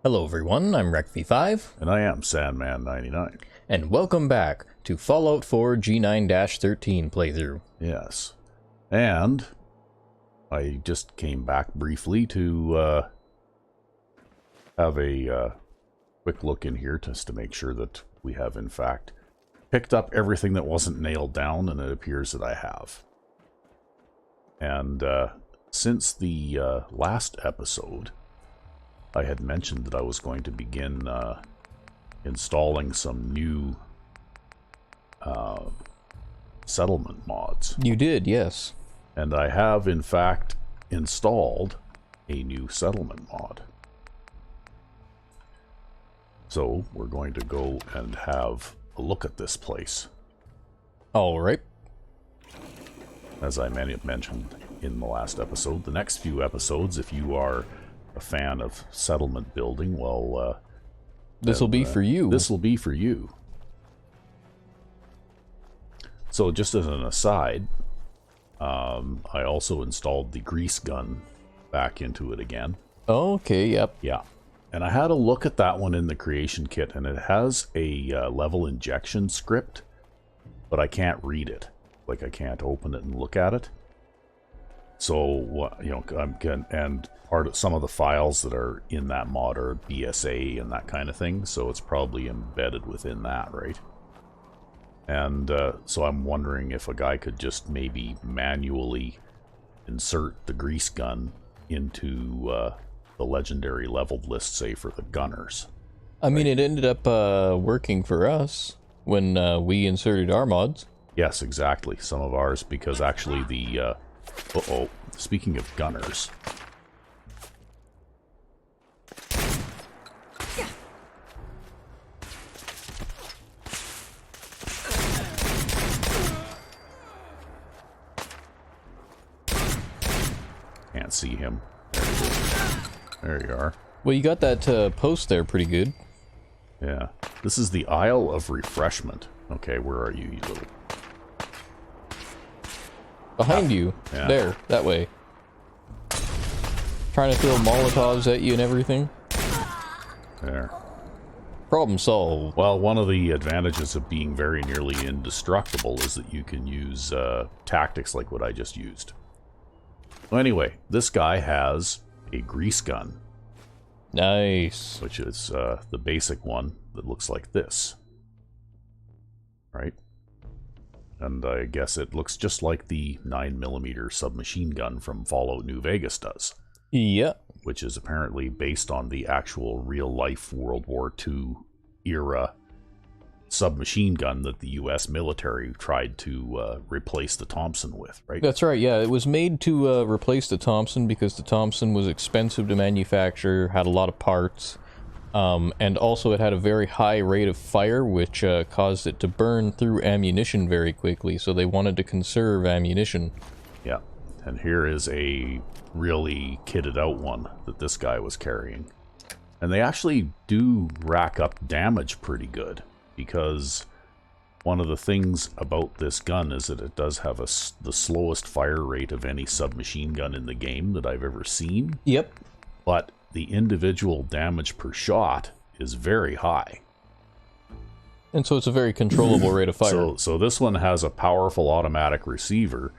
Hello everyone, I'm RecV5, And I am Sandman 99. and welcome back to Fallout 4 G9-13 playthrough. Yes. And I just came back briefly to have a quick look in here just to make sure that we have in fact picked up everything that wasn't nailed down, and it appears that I have. And since the last episode, I had mentioned that I was going to begin installing some new settlement mods. You did, yes. And I have, in fact, installed a new settlement mod. So, we're going to go and have a look at this place. Alright. As I mentioned in the last episode, the next few episodes, if you are a fan of settlement building, well, This'll be for you. This will be for you. So, just as an aside, I also installed the grease gun back into it again. Okay, yep. Yeah. And I had a look at that one in the creation kit, and it has a level injection script, but I can't read it. Like, I can't open it and look at it. So, you know, and part of some of the files that are in that mod are BSA and that kind of thing, so it's probably embedded within that, right? And so I'm wondering if a guy could just maybe manually insert the grease gun into the legendary leveled list, say, for the gunners. I mean, it ended up working for us when we inserted our mods. Yes, exactly. Some of ours, because actually the... speaking of gunners... Can't see him. There you are. Well, you got that post there pretty good. Yeah. This is the Isle of Refreshment. Okay, where are you, you little... Behind you. Yeah. There, that way. Trying to throw Molotovs at you and everything. There. Problem solved. Well, one of the advantages of being very nearly indestructible is that you can use tactics like what I just used. Well, anyway, this guy has a grease gun, Nice. which is the basic one that looks like this. Right? And I guess it looks just like the 9mm submachine gun from Fallout New Vegas does. Yep. Which is apparently based on the actual real-life World War II era submachine gun that the U.S. military tried to replace the Thompson with, right? That's right, yeah. It was made to replace the Thompson because the Thompson was expensive to manufacture, had a lot of parts, and also it had a very high rate of fire, which caused it to burn through ammunition very quickly, so they wanted to conserve ammunition. Yeah, and here is a really kitted out one that this guy was carrying. And they actually do rack up damage pretty good, because one of the things about this gun is that it does have the slowest fire rate of any submachine gun in the game that I've ever seen. Yep. But the individual damage per shot is very high. And so it's a very controllable rate of fire. So this one has a powerful automatic receiver,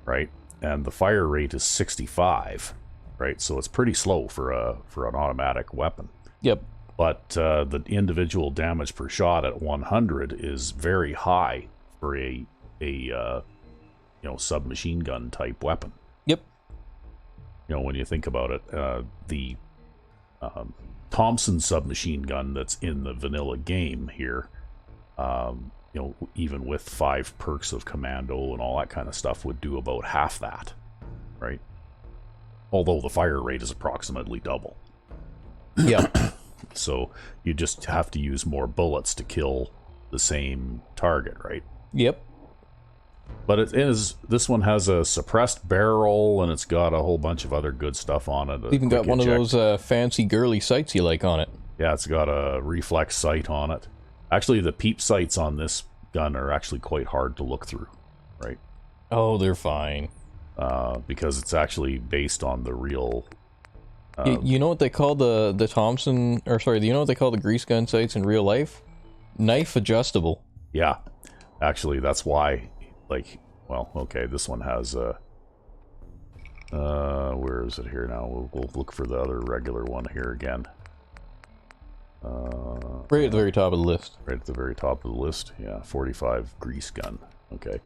right? And the fire rate is 65, right? So it's pretty slow for an automatic weapon. Yep. But the individual damage per shot at 100 is very high for a submachine gun type weapon. Yep. You know, when you think about it, the Thompson submachine gun that's in the vanilla game here, you know, even with 5 perks of commando and all that kind of stuff, would do about half that, right? Although the fire rate is approximately double. Yeah. So you just have to use more bullets to kill the same target, right? Yep. But this one has a suppressed barrel, and it's got a whole bunch of other good stuff on it. Even got one of those fancy girly sights you like on it. Yeah, it's got a reflex sight on it. Actually, the peep sights on this gun are actually quite hard to look through, right? Oh, they're fine. Because it's actually based on the real You know what they call the Thompson, or sorry, you know what they call the grease gun sights in real life? Knife adjustable. Yeah, actually, that's why. Like, well, okay, this one has a. Where is it here now? We'll look for the other regular one here again. Right at the very top of the list. Right at the very top of the list. Yeah, 45 grease gun. Okay.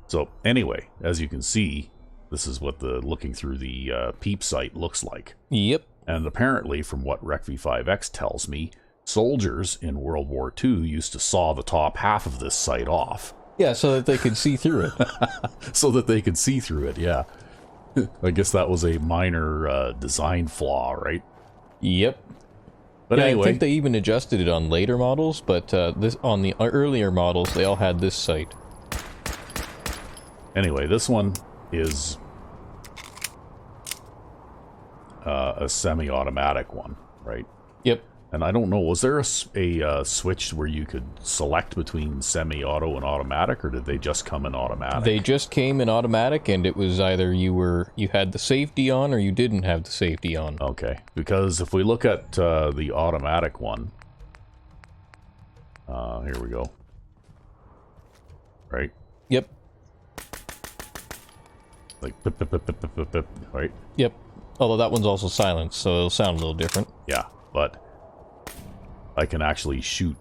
So anyway, as you can see, this is what the looking through the peep sight looks like. Yep. And apparently, from what RecV5X tells me, soldiers in World War II used to saw the top half of this sight off. Yeah, so that they could see through it. So that they could see through it, yeah. I guess that was a minor design flaw, right? Yep. But yeah, anyway, I think they even adjusted it on later models, but this on the earlier models, they all had this sight. anyway, this one is a semi-automatic one, right? Yep. And I don't know, was there a switch where you could select between semi-auto and automatic, or did they just come in automatic? They just came in automatic, and it was either you had the safety on or you didn't have the safety on. Okay, because if we look at the automatic one, here we go. Right? Yep. Like, pip, pip, pip, pip, pip, pip, pip, right? Yep. Although that one's also silenced, so it'll sound a little different. Yeah, but I can actually shoot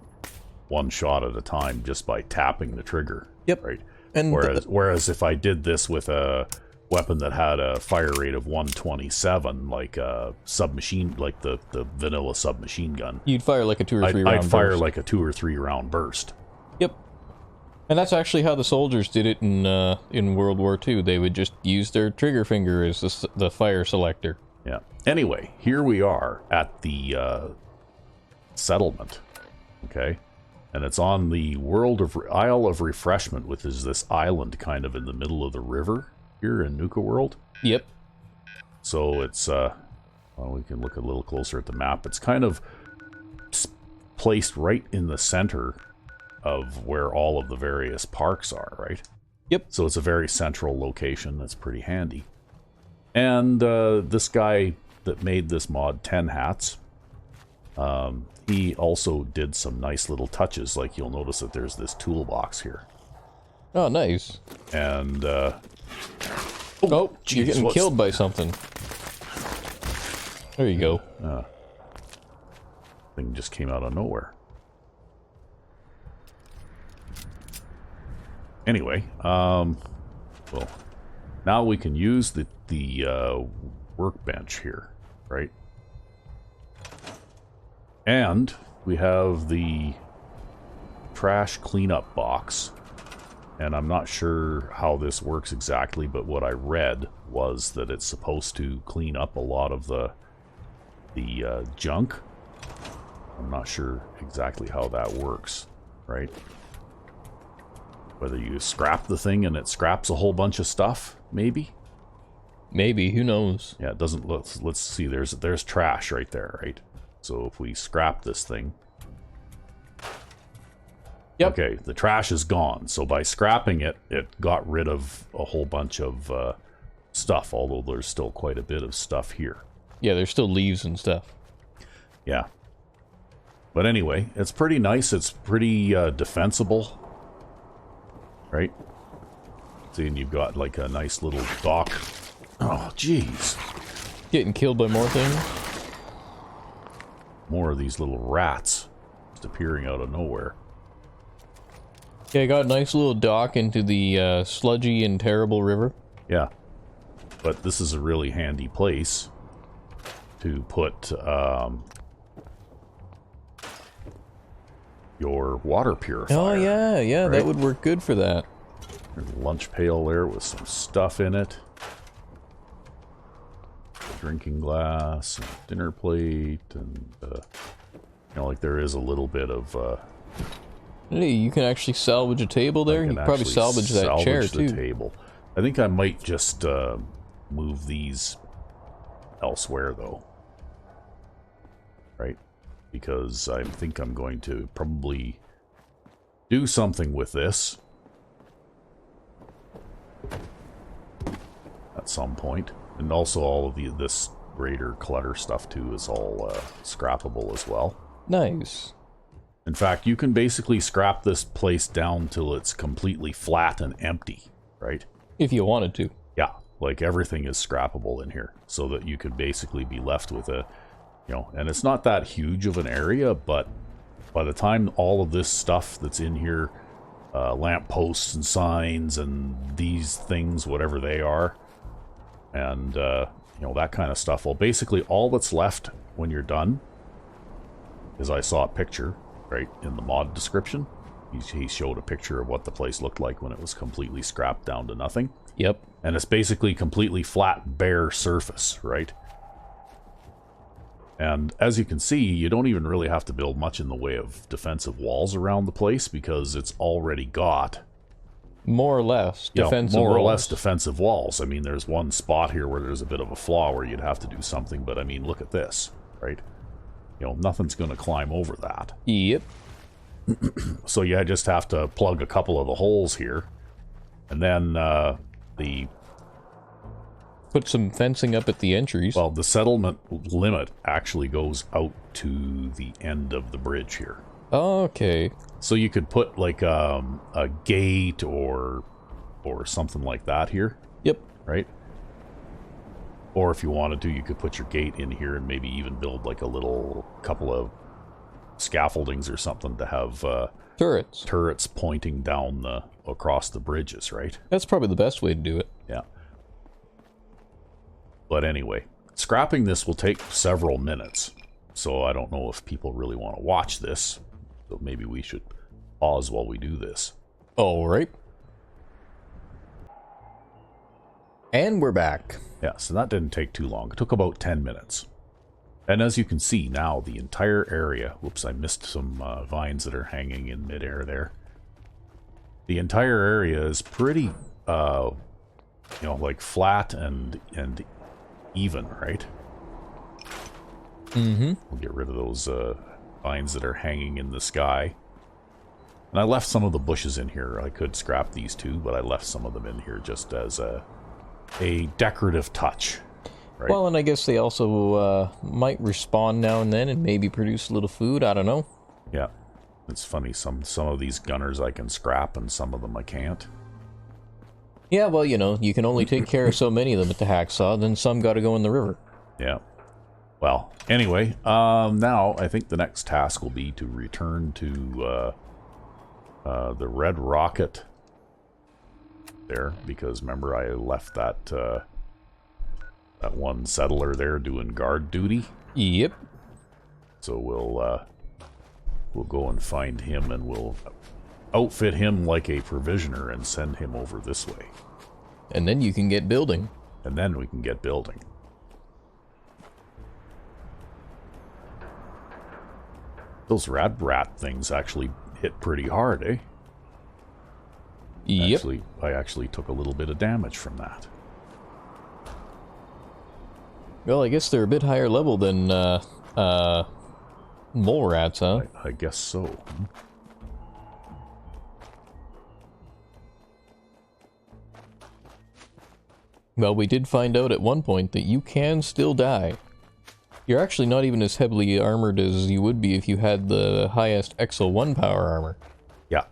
one shot at a time just by tapping the trigger. Yep. Right. And whereas if I did this with a weapon that had a fire rate of 127, like a submachine, like the vanilla submachine gun, you'd fire like a 2 or 3 round I'd fire burst. like a 2 or 3 round burst. Yep. And that's actually how the soldiers did it in World War II. They would just use their trigger finger as the fire selector. Yeah. Anyway, here we are at the settlement. Okay. And it's on the Isle of Refreshment, which is this island kind of in the middle of the river here in Nuka World. Yep. So it's, well, we can look a little closer at the map. It's kind of placed right in the center of where all of the various parks are, right? Yep. So it's a very central location that's pretty handy. And this guy that made this mod, 10 Hats, he also did some nice little touches. Like, you'll notice that there's this toolbox here. Oh, nice. And, oh, you're getting killed by something. There you go. Thing just came out of nowhere. Anyway, well, now we can use the workbench here, right? And we have the trash cleanup box. And I'm not sure how this works exactly, but what I read was that it's supposed to clean up a lot of the junk. I'm not sure exactly how that works, right? Whether you scrap the thing and it scraps a whole bunch of stuff, maybe? Maybe, who knows? Yeah, it doesn't, let's see, there's trash right there, right? So if we scrap this thing... Yep. Okay, the trash is gone. So by scrapping it, it got rid of a whole bunch of stuff, although there's still quite a bit of stuff here. Yeah, there's still leaves and stuff. Yeah. But anyway, it's pretty nice. It's pretty defensible. Right? See, and you've got like a nice little dock. Oh, jeez. Getting killed by more things? More of these little rats just appearing out of nowhere. Yeah, I got a nice little dock into the sludgy and terrible river. Yeah. But this is a really handy place to put your water purifier. Oh, yeah, right? that would work good for that. There's a lunch pail there with some stuff in it. A drinking glass, and dinner plate, and, you know, like there is a little bit of... Hey, you can actually salvage a table there. You can probably salvage that chair, too. Table. I think I might just move these elsewhere, though. Right? Because I think I'm going to probably do something with this at some point. And also all of this greater clutter stuff too is all scrappable as well. Nice. In fact, you can basically scrap this place down till it's completely flat and empty, right? If you wanted to. Yeah, like everything is scrappable in here, so that you could basically be left with a, you know, and it's not that huge of an area, but by the time all of this stuff that's in here, lamp posts and signs and these things, whatever they are, and, you know, that kind of stuff, well, basically all that's left when you're done is I saw a picture, right, in the mod description. He showed a picture of what the place looked like when it was completely scrapped down to nothing. Yep. And it's basically completely flat, bare surface, right? And as you can see, you don't even really have to build much in the way of defensive walls around the place because it's already got... More or less defensive walls. More or less walls. defensive walls. I mean, there's one spot here where there's a bit of a flaw where you'd have to do something, but I mean, look at this, right? You know, nothing's going to climb over that. Yep. So you just have to plug a couple of the holes here, and then put some fencing up at the entries. well, the settlement limit actually goes out to the end of the bridge here. Okay. So you could put like a gate or something like that here. Yep. Right? Or if you wanted to, you could put your gate in here and maybe even build like a little couple of scaffoldings or something to have turrets pointing down across the bridges, right? That's probably the best way to do it. Yeah. But anyway, scrapping this will take several minutes, so I don't know if people really want to watch this, so maybe we should pause while we do this. All right. And we're back. Yeah, so that didn't take too long. It took about 10 minutes. And as you can see now, the entire area... Whoops, I missed some vines that are hanging in midair there. The entire area is pretty, you know, like flat and even, right? Mm-hmm. We'll get rid of those vines that are hanging in the sky. And I left some of the bushes in here. I could scrap these too, but I left some of them in here just as a decorative touch. Right? Well, and I guess they also might respawn now and then and maybe produce a little food. I don't know. Yeah. It's funny. Some of these gunners I can scrap and some of them I can't. Yeah, well, you know, you can only take care of so many of them at the hacksaw, then some got to go in the river. Yeah. Well, anyway, now I think the next task will be to return to the Red Rocket there, because remember I left that that one settler there doing guard duty. Yep. So we'll go and find him, and we'll outfit him like a provisioner and send him over this way. And then you can get building. And then we can get building. Those rat things actually hit pretty hard, eh? Yep. I actually took a little bit of damage from that. Well, I guess they're a bit higher level than mole rats, huh? I guess so. Well, we did find out at one point that you can still die. You're actually not even as heavily armored as you would be if you had the highest Exo-1 power armor. Yeah.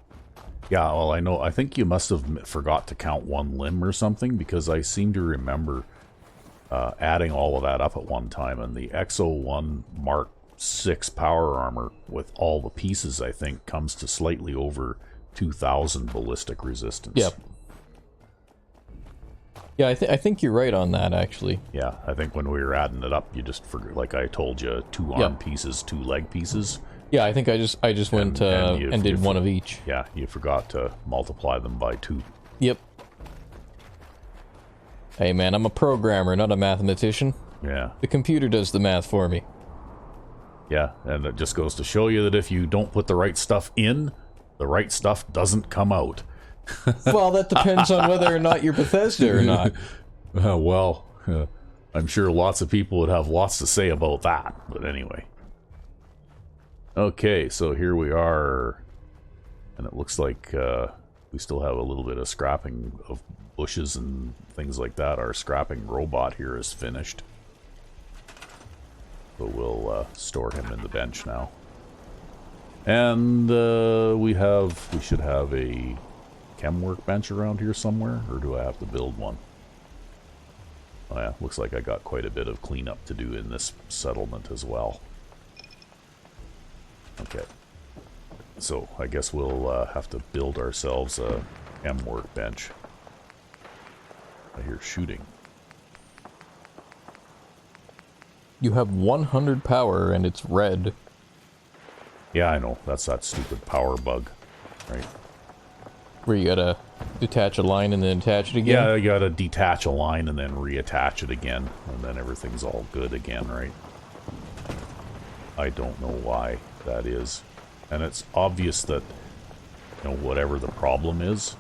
Yeah, well, I know. I think you must have forgot to count one limb or something, because I seem to remember adding all of that up at one time, and the Exo-1 Mark 6 power armor with all the pieces, I think, comes to slightly over 2,000 ballistic resistance. Yep. Yeah, I think you're right on that, actually. Yeah, I think when we were adding it up, you just forgot, like I told you, 2 arm pieces, 2 leg pieces. Yeah, I think I just went and did one of each. Yeah, you forgot to multiply them by 2. Yep. Hey man, I'm a programmer, not a mathematician. Yeah. The computer does the math for me. Yeah, and it just goes to show you that if you don't put the right stuff in, the right stuff doesn't come out. Well, that depends on whether or not you're Bethesda or not. I'm sure lots of people would have lots to say about that, but anyway. Okay, so here we are, and it looks like we still have a little bit of scrapping of bushes and things like that. Our scrapping robot here is finished. So we'll store him in the bench now. And we should have a chem workbench around here somewhere, or do I have to build one? Oh yeah, looks like I got quite a bit of cleanup to do in this settlement as well. Okay. So I guess we'll have to build ourselves a chem workbench. I hear shooting. You have 100 power and it's red. Yeah, I know. That's that stupid power bug, right? Where you gotta detach a line and then attach it again? Yeah, you gotta detach a line and then reattach it again, and then everything's all good again, right? I don't know why that is. And it's obvious that, you know, whatever the problem is,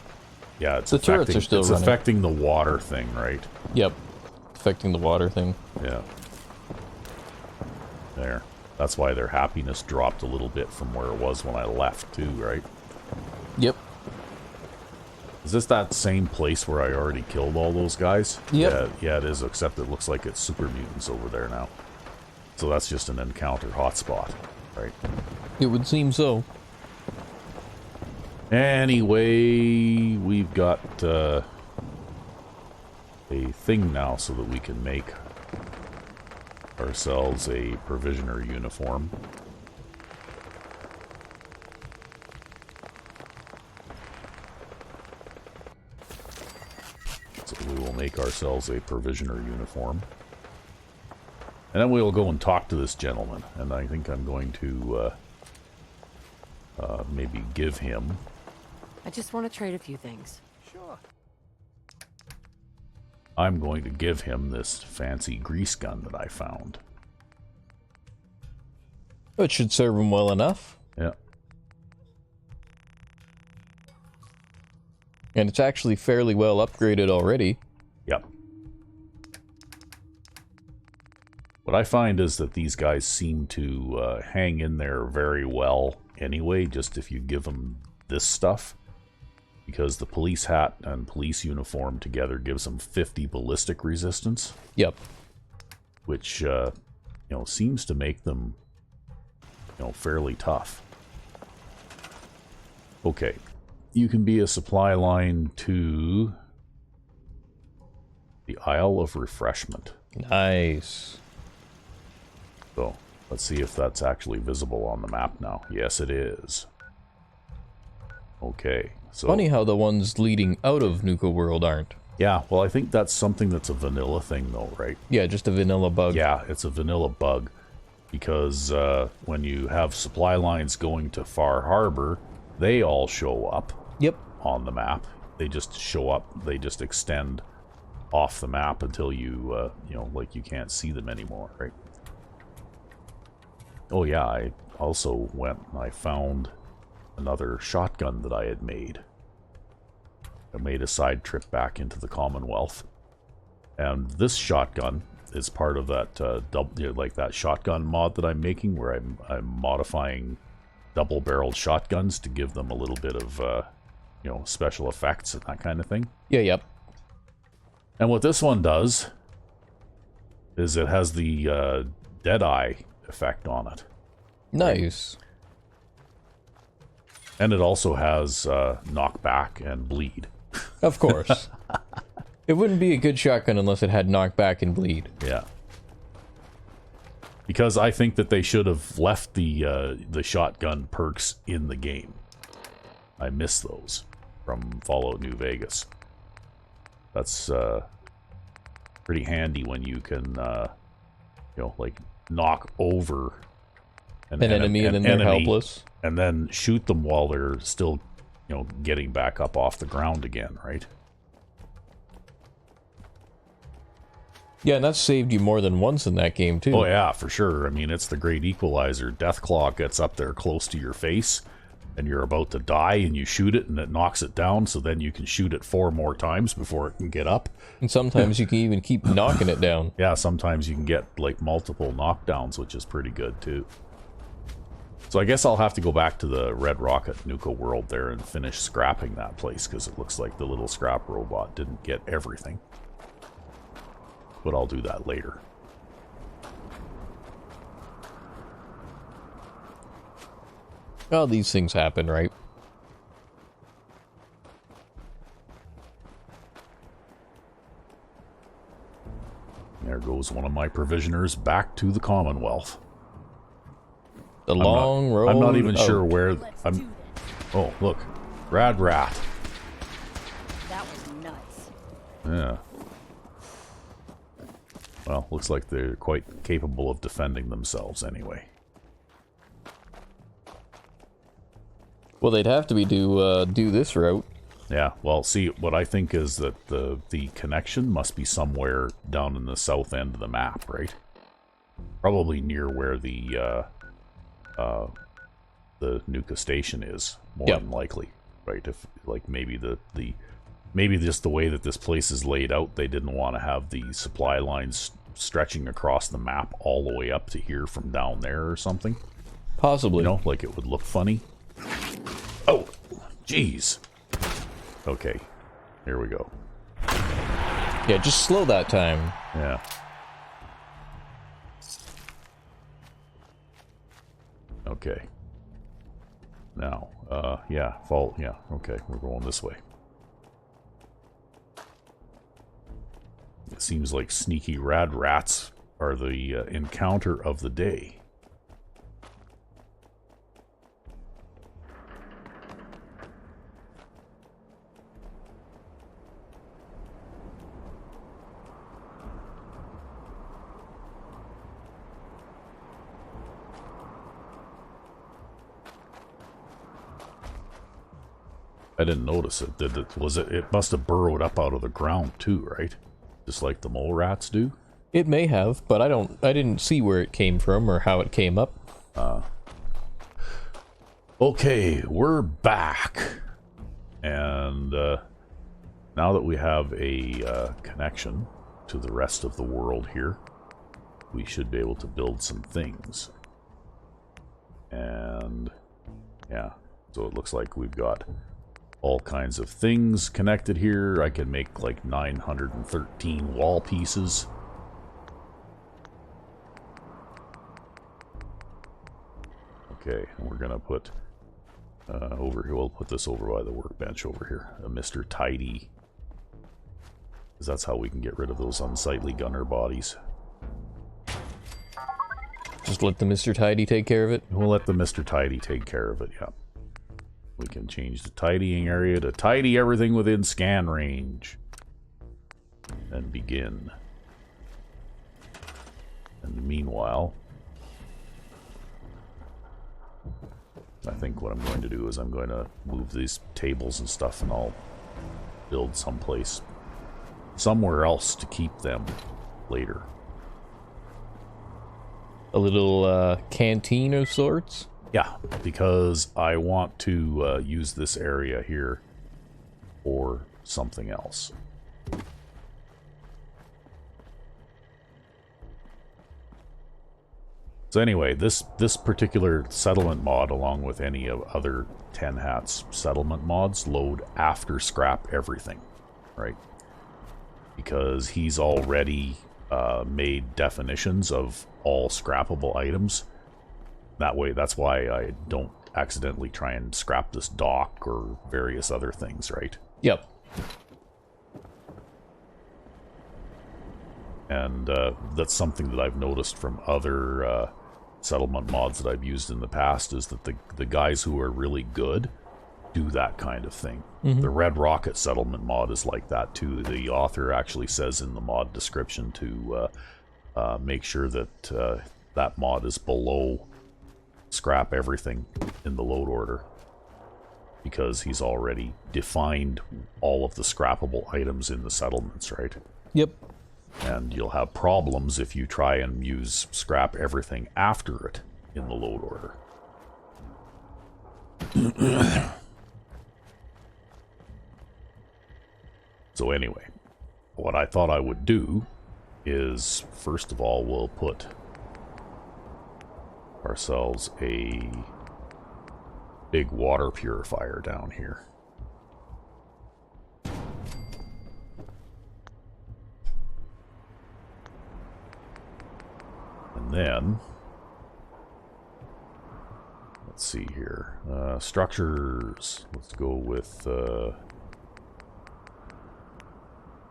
yeah, it's the turrets are still running. Affecting the water thing, right? Yep. Affecting the water thing. Yeah. There. That's why their happiness dropped a little bit from where it was when I left, too, right? Yep. Is this that same place where I already killed all those guys? Yep. Yeah, it is, except it looks like it's super mutants over there now. So that's just an encounter hotspot, right? It would seem so. Anyway, we've got a thing now so that we can make ourselves a provisioner uniform. So we will make ourselves a provisioner uniform. And then we'll go and talk to this gentleman. And I think I'm going to maybe give him... I just want to trade a few things. Sure. I'm going to give him this fancy grease gun that I found. It should serve him well enough. Yeah. And it's actually fairly well upgraded already. Yep. What I find is that these guys seem to hang in there very well anyway, just if you give them this stuff. Because the police hat and police uniform together gives them 50 ballistic resistance. Yep. Which, you know, seems to make them, you know, fairly tough. Okay. You can be a supply line to the Isle of Refreshment. Nice. So, let's see if that's actually visible on the map now. Yes, it is. Okay. So, funny how the ones leading out of Nuka World aren't. Yeah, well, I think that's something that's a vanilla thing, though, right? Yeah, just a vanilla bug. Yeah, it's a vanilla bug. Because when you have supply lines going to Far Harbor, they all show up. Yep. On the map. They just show up, they just extend off the map until you, you know, like you can't see them anymore, right? Oh yeah, I also went and I found another shotgun that I had made. I made a side trip back into the Commonwealth. And this shotgun is part of that, like that shotgun mod that I'm making, where I'm modifying double-barreled shotguns to give them a little bit of, you know, special effects and that kind of thing. Yeah, yep. And what this one does is it has the Deadeye effect on it. Nice. And it also has knockback and bleed. Of course. It wouldn't be a good shotgun unless it had knockback and bleed. Yeah. Because I think that they should have left the shotgun perks in the game. I miss those from Fallout New Vegas. That's pretty handy when you can, you know, like knock over an enemy and then they're helpless. And then shoot them while they're still, you know, getting back up off the ground again, right? Yeah, and that's saved you more than once in that game, too. Oh, yeah, for sure. I mean, it's the great equalizer. Deathclaw gets up there close to your face, and you're about to die, and you shoot it, and it knocks it down, so then you can shoot it 4 more times before it can get up. And sometimes you can even keep knocking it down. Yeah, sometimes you can get, like, multiple knockdowns, which is pretty good, too. So I guess I'll have to go back to the Red Rock at Nuka World there and finish scrapping that place, because it looks like the little scrap robot didn't get everything. But I'll do that later. Oh, these things happen, right? There goes one of my provisioners back to the Commonwealth. The long road. I'm not even sure out. where Let's I'm. do this. Oh, look, Rad Rat. That was nuts. Yeah. Well, looks like they're quite capable of defending themselves anyway. Well, they'd have to be to do this route. Yeah, well, see, what I think is that the connection must be somewhere down in the south end of the map, right? Probably near where the Nuka station is, more Yep. than likely, right? If, like, maybe maybe just the way that this place is laid out, they didn't want to have the supply lines stretching across the map all the way up to here from down there or something. Possibly. You know, like it would look funny. Oh, jeez. Okay, here we go. Yeah, just slow that time. Yeah. Okay. Now, yeah, okay, we're going this way. It seems like sneaky rad rats are the encounter of the day. I didn't notice it. Did it? Was it? It must have burrowed up out of the ground too, right? Just like the mole rats do. It may have, but I didn't see where it came from or how it came up. Okay, we're back, and now that we have a connection to the rest of the world here, we should be able to build some things. And yeah, so it looks like we've got all kinds of things connected here. I can make like 913 wall pieces. Okay, and we're gonna put over here. We'll put this over by the workbench over here. A Mr. Tidy, because that's how we can get rid of those unsightly gunner bodies. Just let the Mr. Tidy take care of it. We'll let the Mr. Tidy take care of it. Yeah. We can change the tidying area to tidy everything within scan range. And begin. And meanwhile, I think what I'm going to do is I'm going to move these tables and stuff, and I'll build someplace, somewhere else to keep them later. A little canteen of sorts. Yeah, because I want to use this area here for something else. So anyway, this particular settlement mod, along with any of other 10 Hats settlement mods, load after scrap everything, right? Because he's already made definitions of all scrappable items. That way, that's why I don't accidentally try and scrap this dock or various other things, right? Yep. And that's something that I've noticed from other settlement mods that I've used in the past, is that the guys who are really good do that kind of thing. Mm-hmm. The Red Rocket settlement mod is like that too. The author actually says in the mod description to make sure that that mod is below scrap everything in the load order, because he's already defined all of the scrappable items in the settlements, right? Yep. And you'll have problems if you try and use scrap everything after it in the load order. So anyway, what I thought I would do is, first of all, we'll put ourselves a big water purifier down here. And then Let's see here. Structures. Let's go with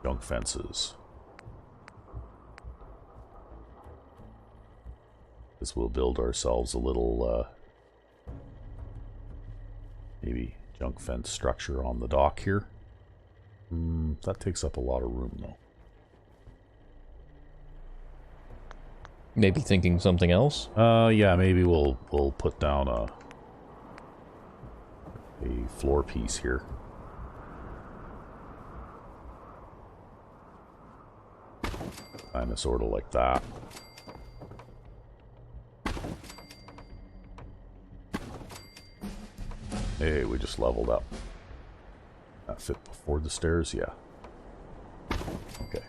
junk fences. This will build ourselves a little maybe junk fence structure on the dock here. That takes up a lot of room though. Maybe thinking something else? Yeah, maybe we'll put down a floor piece here. Kind of sort of like that. Hey, we just leveled up. That fit before the stairs? Yeah. Okay.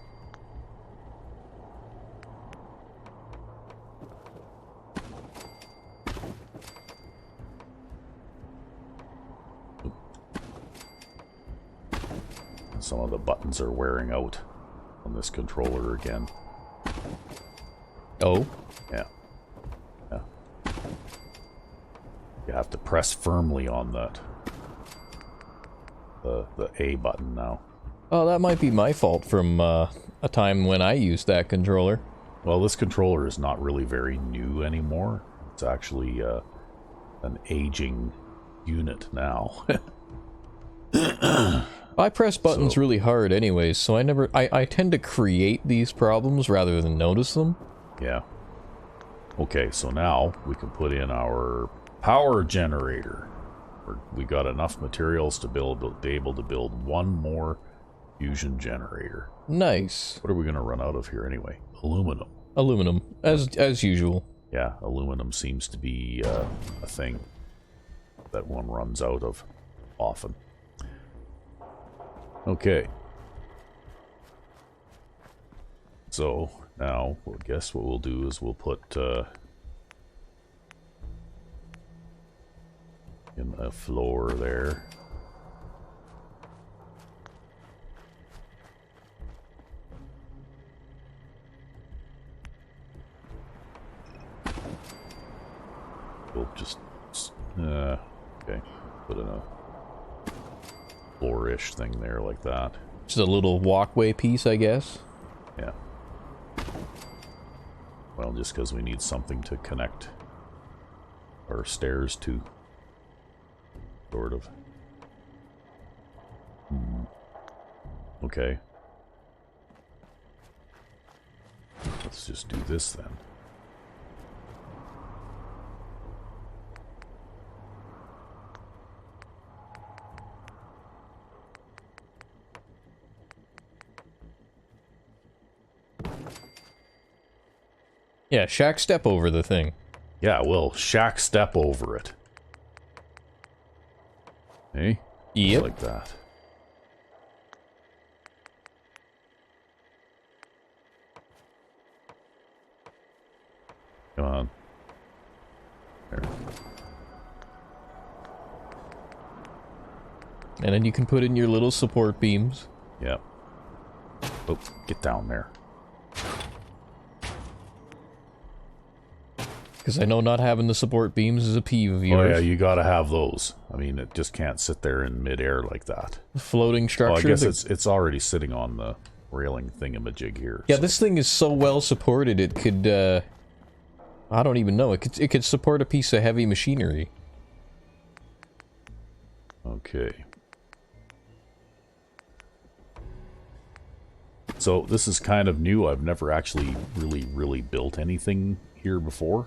Some of the buttons are wearing out on this controller again. Oh? Yeah. Yeah. You have to press firmly on that. The A button now. Oh, that might be my fault from a time when I used that controller. Well, this controller is not really very new anymore. It's actually an aging unit now. I press buttons really hard anyways, so I tend to create these problems rather than notice them. Yeah. Okay, so now we can put in our power generator. We got enough materials to be able to build one more fusion generator. Nice. What are we going to run out of here anyway? Aluminum. Aluminum, as usual. Yeah, aluminum seems to be a thing that one runs out of often. Okay. So, now, I guess what we'll do is we'll put in a floor there. We'll just, okay, put in a floor-ish thing there like that. Just a little walkway piece, I guess. Yeah. Well, just because we need something to connect our stairs to. Sort of. Okay. Let's just do this then. Yeah, shack step over the thing. Yeah, we'll shack step over it. Hey? Yep. Just like that. Come on. There. And then you can put in your little support beams. Yep. Oh, get down there. Because I know not having the support beams is a peeve of Oh yours. yeah, you gotta have those. I mean, it just can't sit there in midair like that. Floating structure. Well, I guess it's already sitting on the railing thingamajig here. Yeah, so. this thing is so well supported it could, I don't even know. It could support a piece of heavy machinery. Okay. So this is kind of new. I've never actually really built anything here before.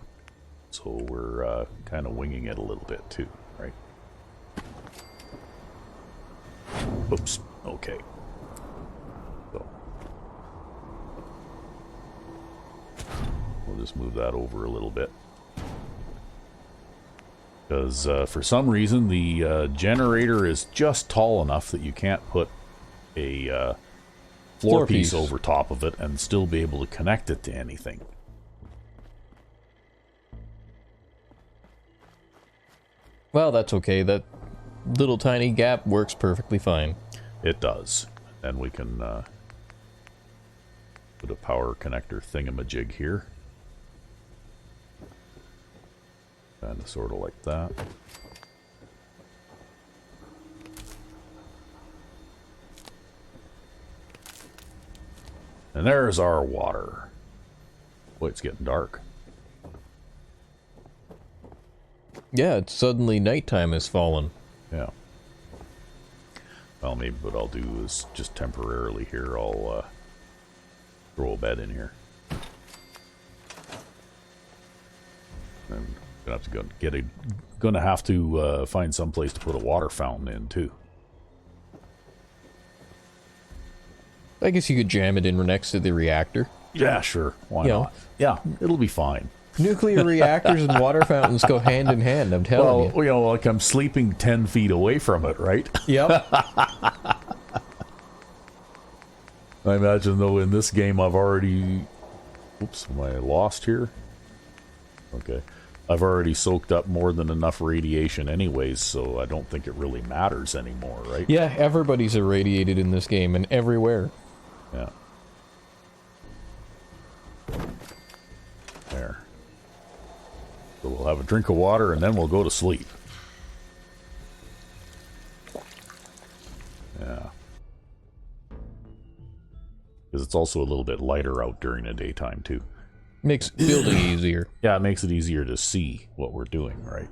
So we're kind of winging it a little bit too, right? Oops. Okay. So we'll just move that over a little bit. Because for some reason the generator is just tall enough that you can't put a floor piece over top of it and still be able to connect it to anything. Well, that's okay. That little tiny gap works perfectly fine. It does. And we can put a power connector thingamajig here. Kind of sort of like that. And there's our water. Boy, it's getting dark. Yeah, it's suddenly nighttime has fallen. Yeah. Well, maybe what I'll do is just temporarily here, I'll throw a bed in here. I'm gonna have to go get a. Gonna have to find some place to put a water fountain in too. I guess you could jam it in next to the reactor. Yeah, sure. Why You not? know. Yeah, it'll be fine. Nuclear reactors and water fountains go hand in hand, I'm telling Well, you know, like I'm sleeping 10 feet away from it, right? you. Yep. I imagine, though, in this game I've already... Oops, am I lost here? Okay. I've already soaked up more than enough radiation anyways, so I don't think it really matters anymore, right? Yeah, everybody's irradiated in this game and everywhere. Yeah. There. So we'll have a drink of water and then we'll go to sleep. Yeah. Because it's also a little bit lighter out during the daytime, too. Makes building easier. Yeah, it makes it easier to see what we're doing, right?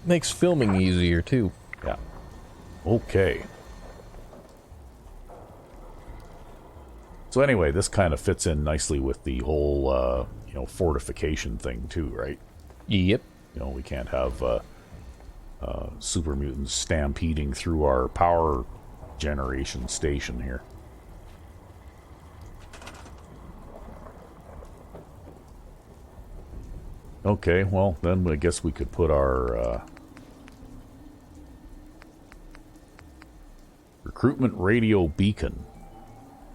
Makes filming easier, too. Yeah. Okay. So anyway, this kind of fits in nicely with the whole, you know, fortification thing, too, right? Yep. You know, we can't have super mutants stampeding through our power generation station here. Okay, well, then I guess we could put our recruitment radio beacon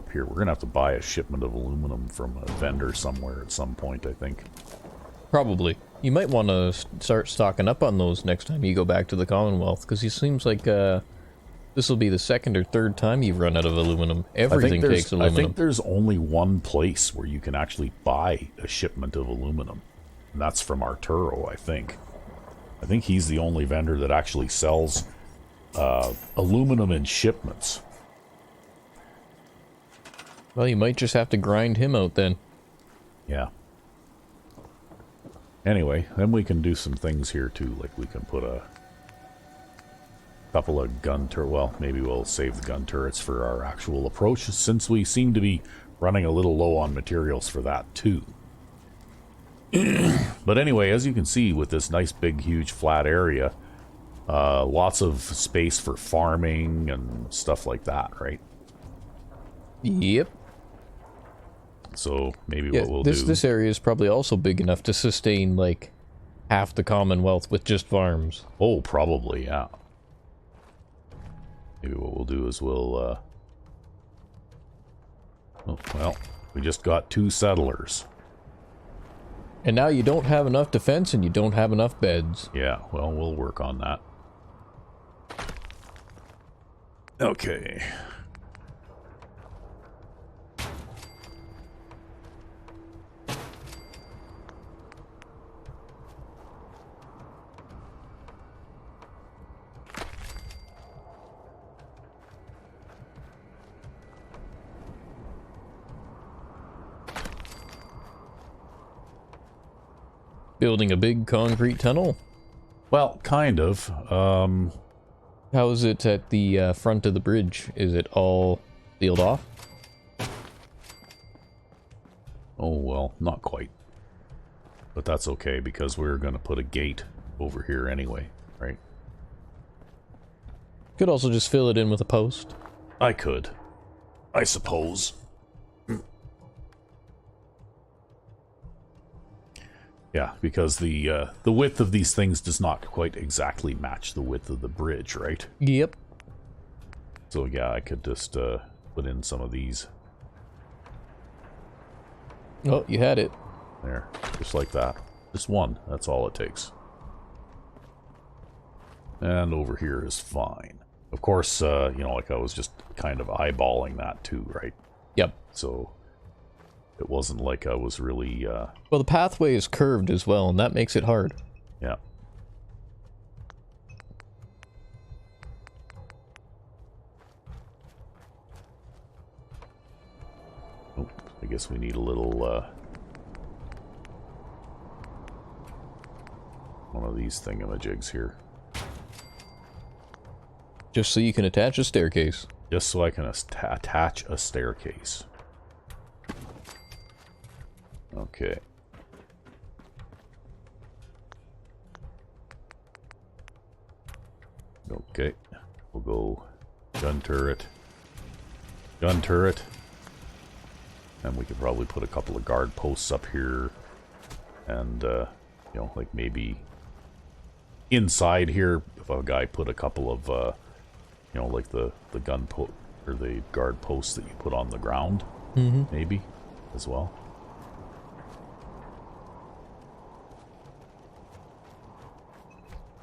up here. We're going to have to buy a shipment of aluminum from a vendor somewhere at some point, I think. Probably. You might want to start stocking up on those next time you go back to the Commonwealth, because it seems like this will be the second or third time you've run out of aluminum. Everything takes aluminum. I think there's only one place where you can actually buy a shipment of aluminum. And that's from Arturo, I think. I think he's the only vendor that actually sells aluminum in shipments. Well, you might just have to grind him out then. Yeah. Anyway, then we can do some things here too. Like we can put a couple of gun turrets. Well, maybe we'll save the gun turrets for our actual approach, since we seem to be running a little low on materials for that too. But anyway, as you can see with this nice big huge flat area, lots of space for farming and stuff like that, right? Yep. So maybe Yeah, what we'll do... This area is probably also big enough to sustain, like, half the Commonwealth with just farms. Oh, probably, yeah. Maybe what we'll do is we'll... Oh, well, we just got 2 settlers. And now you don't have enough defense and you don't have enough beds. Yeah, well, we'll work on that. Okay. Building a big concrete tunnel. Well, kind of. How is it at the front of the bridge? Is it all sealed off? Oh, well, not quite. But that's okay, because we're going to put a gate over here anyway, right? Could also just fill it in with a post. I could. I suppose. Yeah, because the width of these things does not quite exactly match the width of the bridge, right? Yep. So yeah, I could just put in some of these. Oh, you had it. There, just like that. Just one, that's all it takes. And over here is fine. Of course, you know, like I was just kind of eyeballing that too, right? Yep. So It wasn't like I was really, Well, the pathway is curved as well, and that makes it hard. yeah. Oh, I guess we need a little, one of these thingamajigs here. Just so you can attach a staircase. Just so I can attach a staircase. Okay. Okay. We'll go gun turret. Gun turret. And we could probably put a couple of guard posts up here. And, you know, like maybe inside here, if a guy put a couple of, you know, like the gun post or the guard posts that you put on the ground, maybe as well.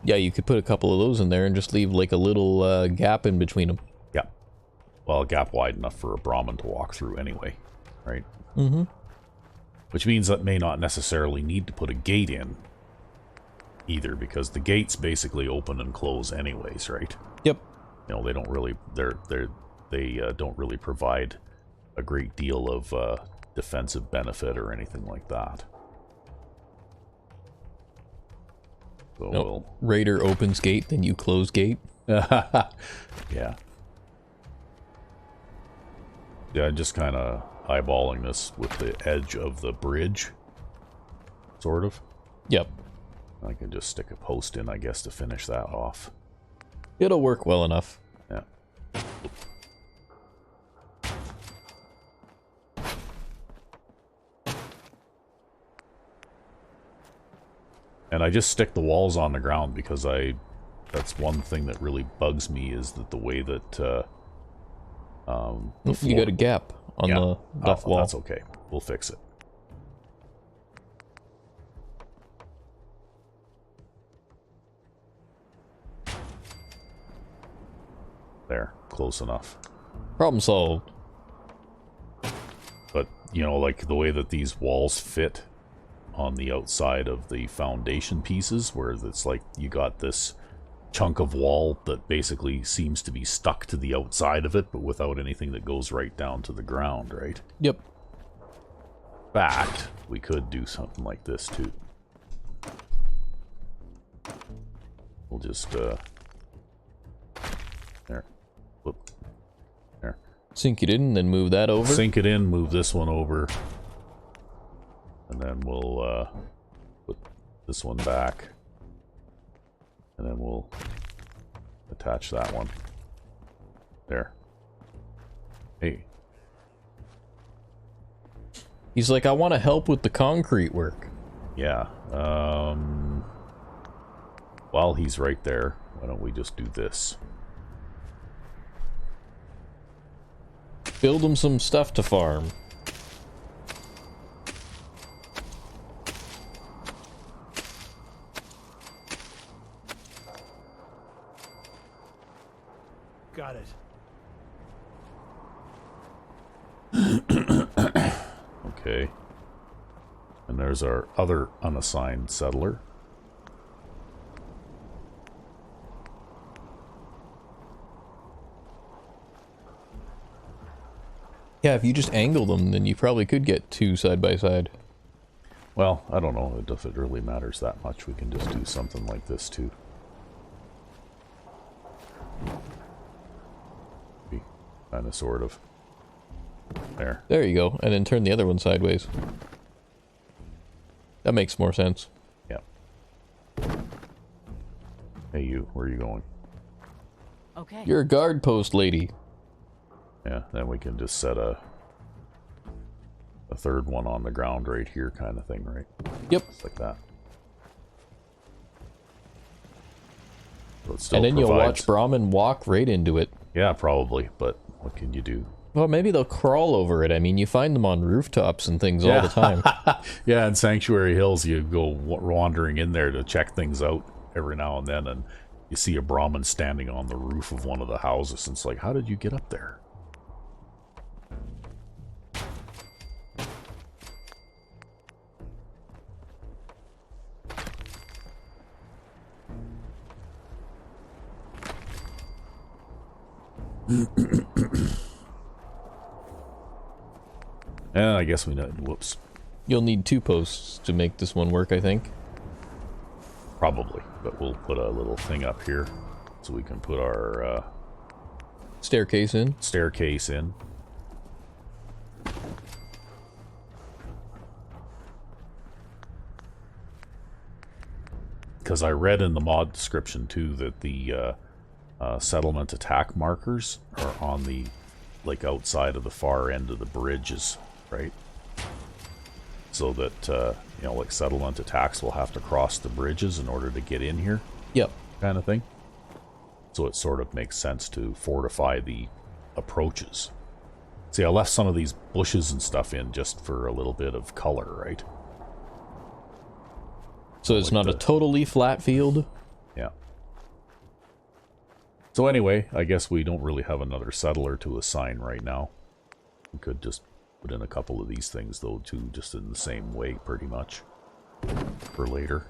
Yeah, you could put a couple of those in there and just leave like a little gap in between them. Yeah. Well, a gap wide enough for a Brahmin to walk through anyway, right? Mm-hmm. Which means that may not necessarily need to put a gate in either, because the gates basically open and close anyways, right? Yep. You know, they don't really they don't really provide a great deal of defensive benefit or anything like that. So Nope. Raider opens gate, then you close gate. yeah. Yeah, I'm just kind of eyeballing this with the edge of the bridge, sort of. Yep. I can just stick a post in, I guess, to finish that off. It'll work well enough. Yeah. And I just stick the walls on the ground because that's one thing that really bugs me, is that the way that the You got a gap on the left wall. That's okay. We'll fix it. There, close enough. Problem solved. But, you know, like the way that these walls fit on the outside of the foundation pieces, where it's like you got this chunk of wall that basically seems to be stuck to the outside of it, but without anything that goes right down to the ground, right? Yep. In fact, we could do something like this too. We'll just, there. Whoop. There. Sink it in, then move that over. Sink it in, move this one over. And then we'll put this one back. And then we'll attach that one. There. Hey. He's like, I want to help with the concrete work. Yeah. While he's right there, why don't we just do this? Build him some stuff to farm. Got it. Okay. And there's our other unassigned settler. Yeah, if you just angle them, then you probably could get two side by side. Well, I don't know if it really matters that much. We can just do something like this too. Kind of, sort of. There. There you go, and then turn the other one sideways. That makes more sense. Yeah. Hey you, where are you going? Okay. You're a guard post lady. Yeah, then we can just set a third one on the ground right here, kind of thing, right? Yep. Just like that. So it still And then you'll provides- watch Brahmin walk right into it. Yeah, probably, but what can you do? Well, maybe they'll crawl over it. I mean, you find them on rooftops and things all the time. Yeah, in Sanctuary Hills, you go wandering in there to check things out every now and then, and you see a Brahmin standing on the roof of one of the houses, and it's like, how did you get up there? And I guess we know. Whoops. You'll need 2 posts to make this one work, I think. Probably, but we'll put a little thing up here so we can put our Staircase in. staircase in. Because I read in the mod description too that the settlement attack markers are on the outside of the far end of the bridges, right? So that you know, like settlement attacks will have to cross the bridges in order to get in here. Yep. Kind of thing. So it sort of makes sense to fortify the approaches. See, I left some of these bushes and stuff in just for a little bit of color, right? So it's not a totally flat field? Yeah. So anyway, I guess we don't really have another settler to assign right now. We could just put in a couple of these things, though, too, just in the same way, pretty much, for later.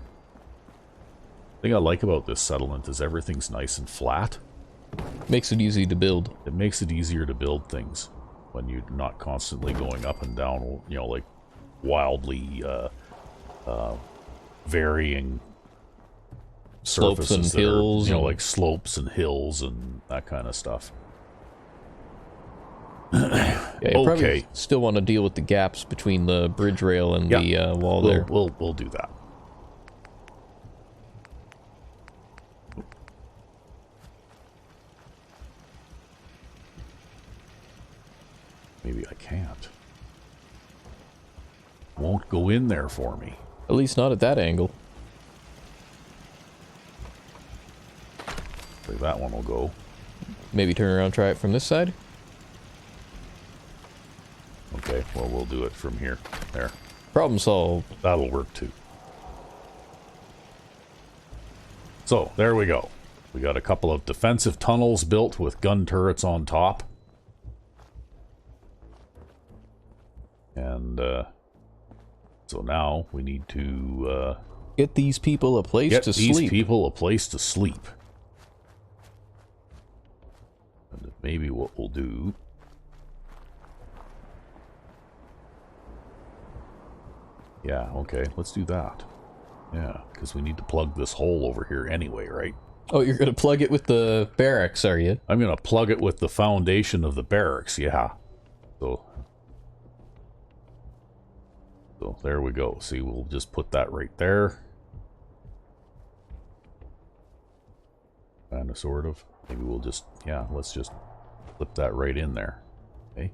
The thing I like about this settlement is everything's nice and flat. Makes it easy to build. It makes it easier to build things when you're not constantly going up and down, you know, like wildly varying Slopes surfaces and hills, you know, and like slopes and hills and that kind of stuff. yeah, you probably still want to deal with the gaps between the bridge rail and the wall there. We'll do that. Maybe I can't. Won't go in there for me. At least not at that angle. Like that one will go. Maybe turn around, try it from this side? Okay, well, we'll do it from here. There. Problem solved. That'll work too. So, there we go. We got a couple of defensive tunnels built with gun turrets on top. And, so now we need to, get these people a place to sleep. Get these people a place to sleep. And maybe what we'll do... Yeah, okay, let's do that. Yeah, because we need to plug this hole over here anyway, right? Oh, you're going to plug it with the barracks, are you? I'm going to plug it with the foundation of the barracks, yeah. So there we go. See, we'll just put that right there. Kind of, sort of. Maybe we'll just, yeah, let's just flip that right in there. Okay?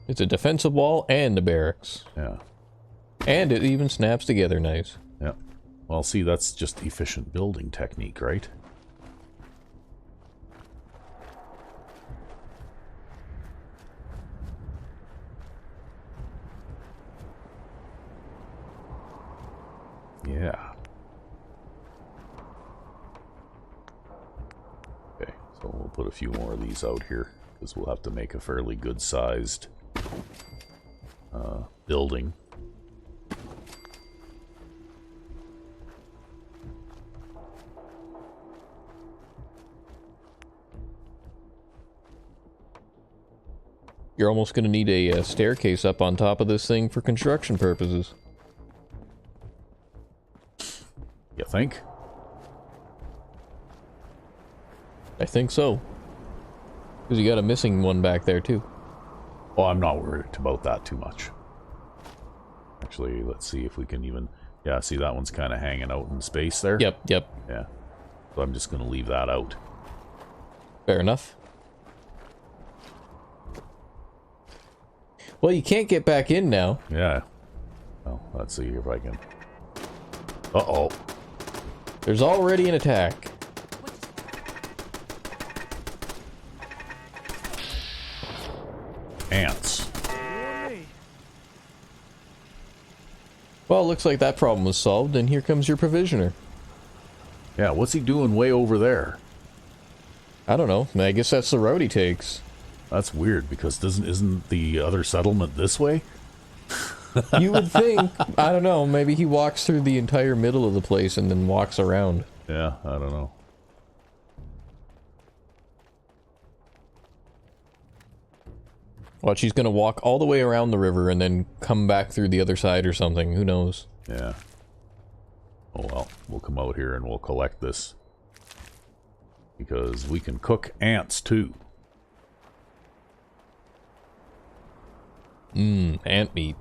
It's a defensive wall and a barracks. Yeah. And it even snaps together nice. Yeah. Well, see, that's just efficient building technique, right? Yeah. Okay, so we'll put a few more of these out here, because we'll have to make a fairly good-sized building. You're almost going to need a staircase up on top of this thing for construction purposes. You think? I think so. Because you got a missing one back there, too. Well, I'm not worried about that too much. Actually, let's see if we can even... Yeah, see, that one's kind of hanging out in space there? Yep, yep. Yeah. So I'm just going to leave that out. Fair enough. Well, you can't get back in now. Yeah. Well, let's see if I can... Uh-oh. There's already an attack. Ants. Well, it looks like that problem was solved, and here comes your provisioner. Yeah, what's he doing way over there? I don't know. I guess that's the route he takes. That's weird, because isn't the other settlement this way? You would think. I don't know. Maybe he walks through the entire middle of the place and then walks around. Yeah, I don't know. Well, she's gonna walk all the way around the river and then come back through the other side or something. Who knows? Yeah. Oh well, we'll come out here and we'll collect this. Because we can cook ants too. Ant meat.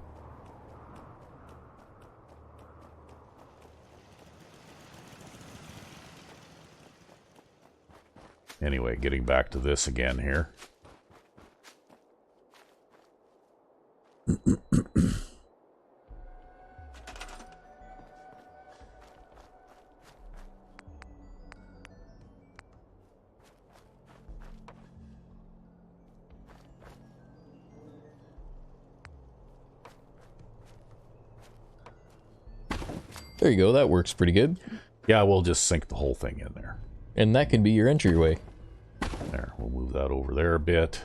Anyway, getting back to this again here. There you go, that works pretty good. Yeah, we'll just sink the whole thing in there. And that can be your entryway. There, we'll move that over there a bit.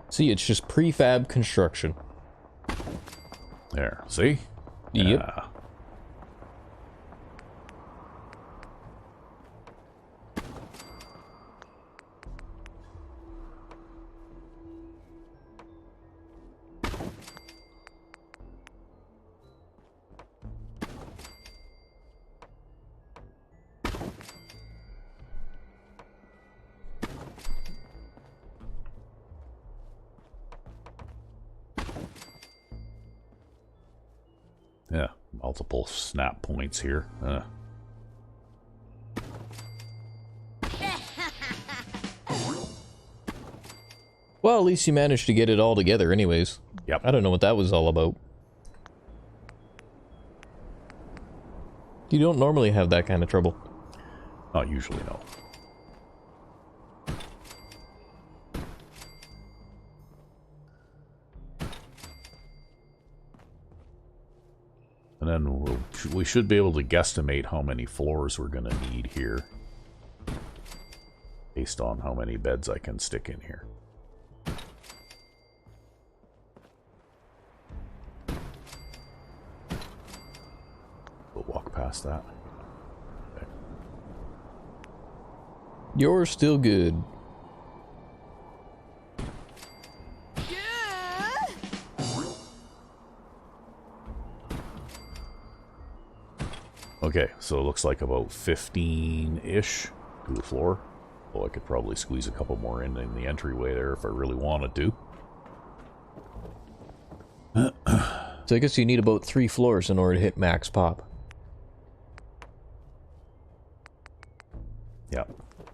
See, it's just prefab construction. There, see? Yep. Yeah. Yeah, multiple snap points here. Well, at least you managed to get it all together anyways. Yep. I don't know what that was all about. You don't normally have that kind of trouble. Not usually, no. And then we should be able to guesstimate how many floors we're going to need here. Based on how many beds I can stick in here. We'll walk past that. Okay. You're still good. Okay, so it looks like about 15-ish to the floor. Well, I could probably squeeze a couple more in the entryway there if I really wanted to. So I guess you need about 3 floors in order to hit max pop. Yeah,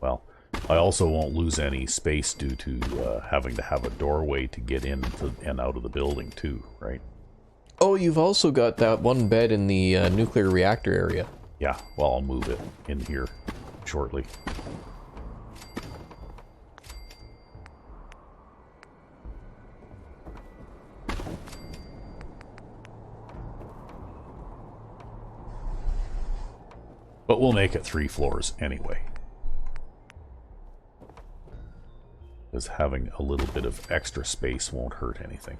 well, I also won't lose any space due to having to have a doorway to get in and out of the building too, right? Oh, you've also got that one bed in the nuclear reactor area. Yeah, well, I'll move it in here shortly. But we'll make it 3 floors anyway. Because having a little bit of extra space won't hurt anything.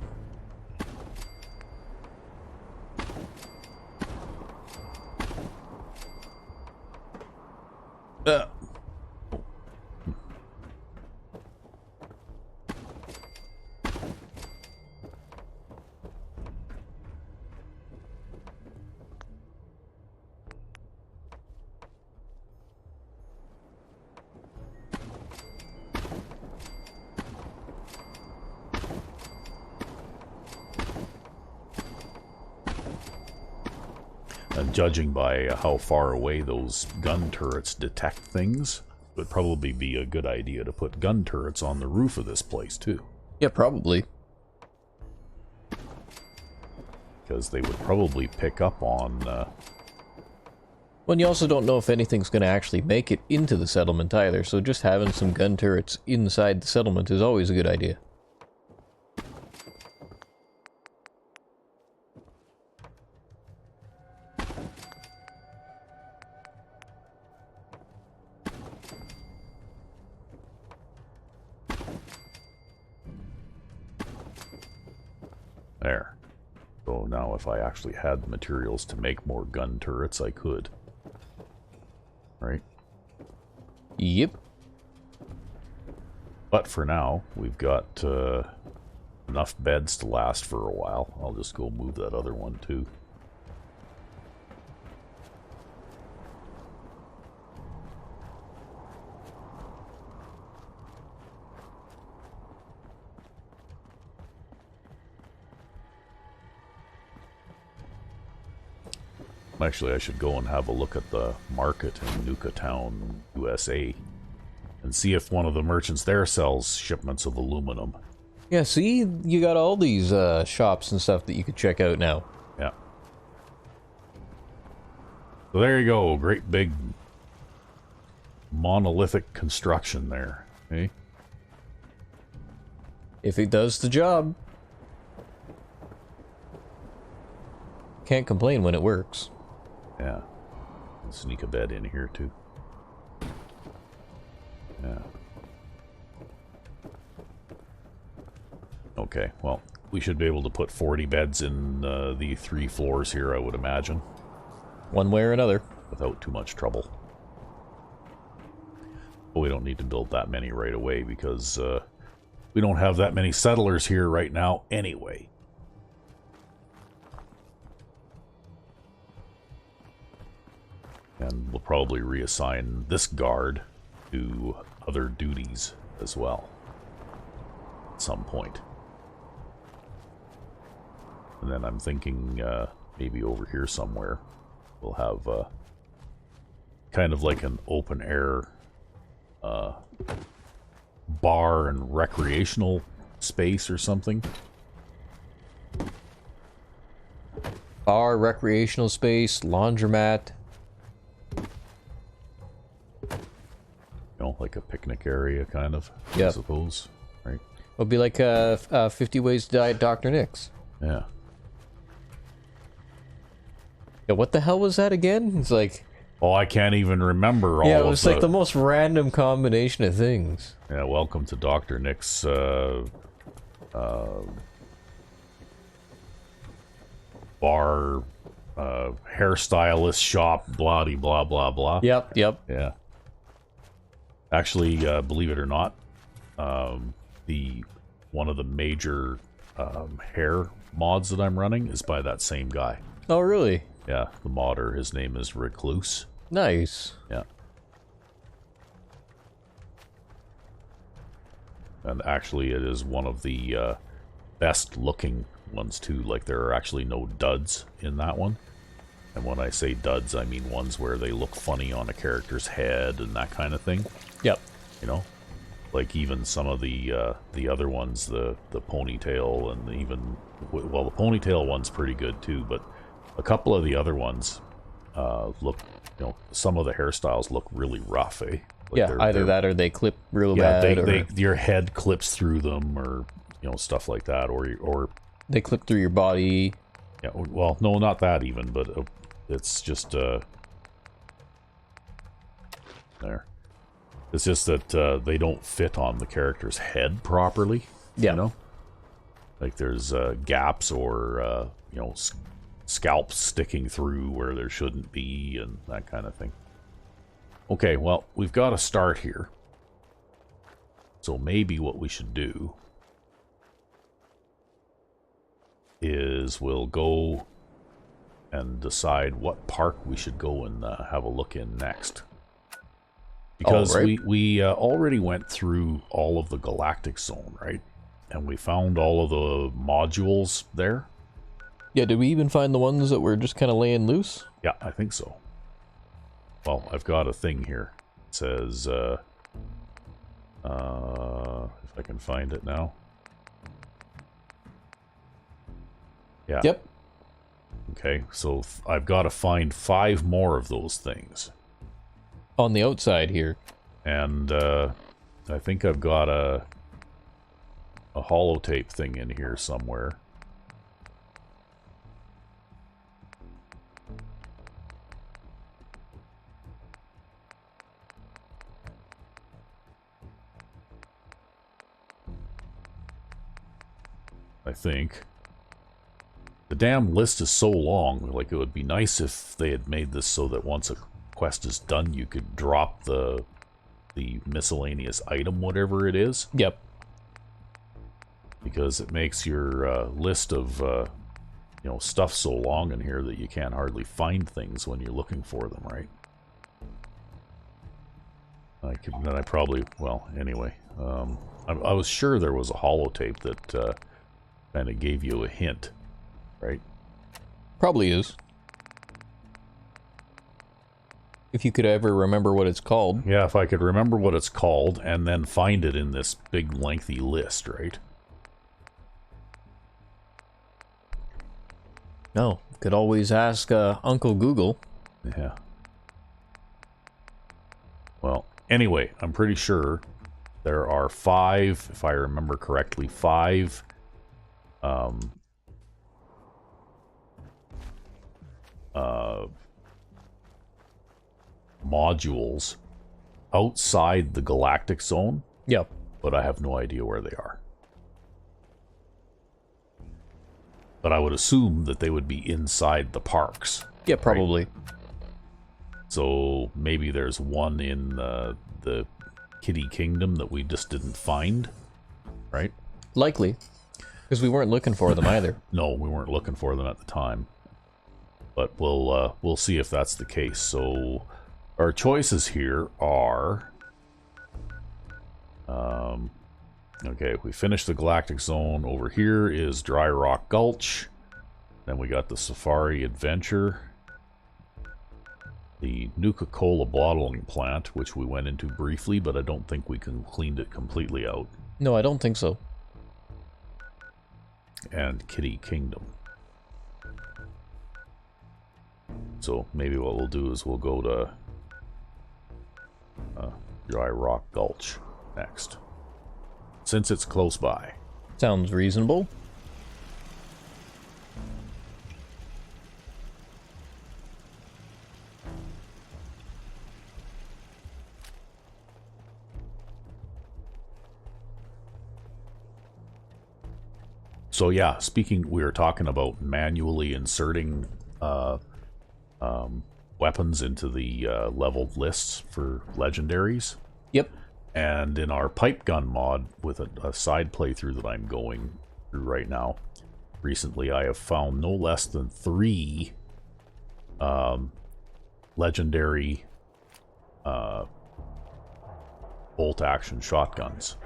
And judging by how far away those gun turrets detect things, it would probably be a good idea to put gun turrets on the roof of this place too. Yeah, probably. Because they would probably pick up on... Well, you also don't know if anything's going to actually make it into the settlement either, so just having some gun turrets inside the settlement is always a good idea. if I actually had the materials to make more gun turrets, I could. Right? Yep. But for now, we've got enough beds to last for a while. I'll just go move that other one too. Actually, I should go and have a look at the market in Nuka Town, USA, and see if one of the merchants there sells shipments of aluminum. Yeah, see, you got all these shops and stuff that you could check out now. Yeah. So there you go, great big monolithic construction there. Eh? If it does the job. Can't complain when it works. Yeah. Sneak a bed in here too. Yeah. Okay, well, we should be able to put 40 beds in the 3 floors here, I would imagine. One way or another. Without too much trouble. But we don't need to build that many right away because we don't have that many settlers here right now anyway. And we'll probably reassign this guard to other duties as well at some point. And then I'm thinking maybe over here somewhere we'll have kind of like an open air bar and recreational space or something. Bar, recreational space, laundromat. You know, like a picnic area, kind of, Yep. I suppose, right? It'll be like 50 Ways to Die at Dr. Nick's. Yeah. Yeah, what the hell was that again? It's like... Oh, I can't even remember all yeah, of it was like the most random combination of things. Yeah, welcome to Dr. Nick's, bar, hairstylist shop, blah, blah, blah. Yep, yep. Yeah. Actually, believe it or not, one of the major hair mods that I'm running is by that same guy. Oh, really? Yeah, the modder, his name is Recluse. Nice. Yeah. And actually, it is one of the best looking ones too. Like, there are actually no duds in that one. And when I say duds, I mean ones where they look funny on a character's head and that kind of thing. Yep. You know, like even some of the other ones, the ponytail, and even, well, the ponytail one's pretty good too. But a couple of the other ones look, you know, some of the hairstyles look really rough, eh? Like yeah, either that or they clip real bad. Your head clips through them, or you know, stuff like that, or they clip through your body. Yeah, well, no, not that even, but it's just there. It's just that they don't fit on the character's head properly. Yeah. You know, like there's gaps or you know, scalps sticking through where there shouldn't be, and that kind of thing. Okay, well, we've got to start here. So maybe what we should do is we'll go and decide what park we should go and have a look in next. Because we already went through all of the Galactic Zone, right? And we found all of the modules there. Yeah, did we even find the ones that were just kind of laying loose? Yeah, I think so. Well, I've got a thing here. It says, if I can find it now. Yeah. Yep. Okay, so I've got to find 5 more of those things. On the outside here. And I think I've got a holotape thing in here somewhere. I think. The damn list is so long. Like, it would be nice if they had made this so that once a quest is done, you could drop the miscellaneous item, whatever it is. Yep. Because it makes your list of stuff so long in here that you can't hardly find things when you're looking for them, right? Anyway, I was sure there was a holotape that kind of gave you a hint, right? Probably is. If you could ever remember what it's called. Yeah, if I could remember what it's called and then find it in this big lengthy list, right? No, could always ask Uncle Google. Yeah. Well, anyway, I'm pretty sure there are 5, if I remember correctly, 5 modules outside the galactic zone. Yep. But I have no idea where they are. But I would assume that they would be inside the parks. Yeah, probably. Right? So maybe there's one in the Kitty Kingdom that we just didn't find, right? Likely. Because we weren't looking for them either. No, we weren't looking for them at the time. But we'll see if that's the case. So our choices here are... okay, we finished the Galactic Zone. Over here is Dry Rock Gulch. Then we got the Safari Adventure. The Nuka Cola bottling plant, which we went into briefly, but I don't think we cleaned it completely out. No, I don't think so. And Kitty Kingdom. So maybe what we'll do is we'll go to Dry Rock Gulch next, since it's close by. Sounds reasonable. So yeah, we were talking about manually inserting weapons into the leveled lists for legendaries. Yep. And in our pipe gun mod, with a side playthrough that I'm going through right now, recently I have found no less than 3 legendary bolt-action shotguns.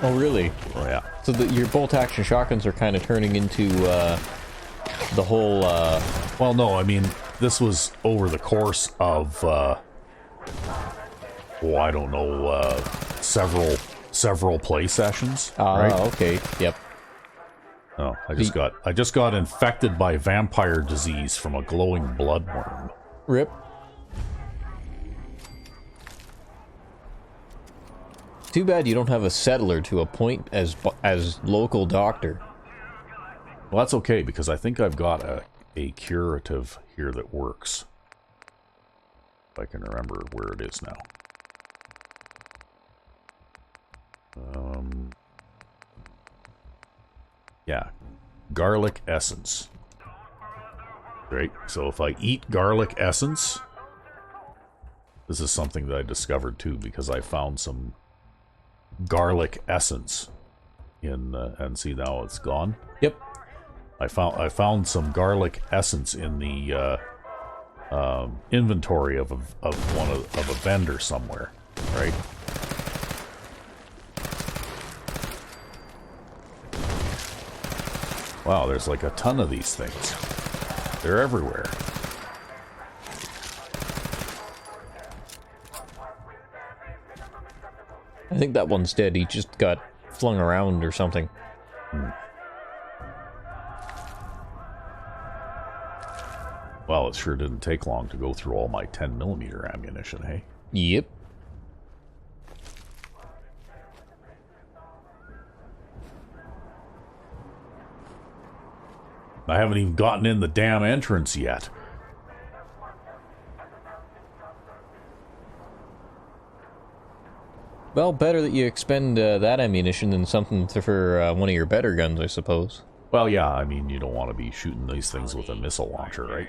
Oh, really? Oh, yeah. So your bolt-action shotguns are kind of turning into the whole... Well, no, I mean, this was over the course of, I don't know, several play sessions. Right? Okay, yep. Oh, I just got infected by vampire disease from a glowing bloodworm. Rip. Too bad you don't have a settler to appoint as local doctor. Well, that's okay, because I think I've got a curative here that works. If I can remember where it is now. Yeah, garlic essence. Right, so if I eat garlic essence, this is something that I discovered too, because I found some garlic essence in and see, now it's gone. Yep. I found some garlic essence in the inventory of a vendor somewhere, right? Wow, there's like a ton of these things. They're everywhere. I think that one's dead. He just got flung around or something. Well, it sure didn't take long to go through all my 10mm ammunition, hey? Yep. I haven't even gotten in the damn entrance yet. Well, better that you expend that ammunition than something for one of your better guns, I suppose. Well, yeah, I mean, you don't want to be shooting these things with a missile launcher, right?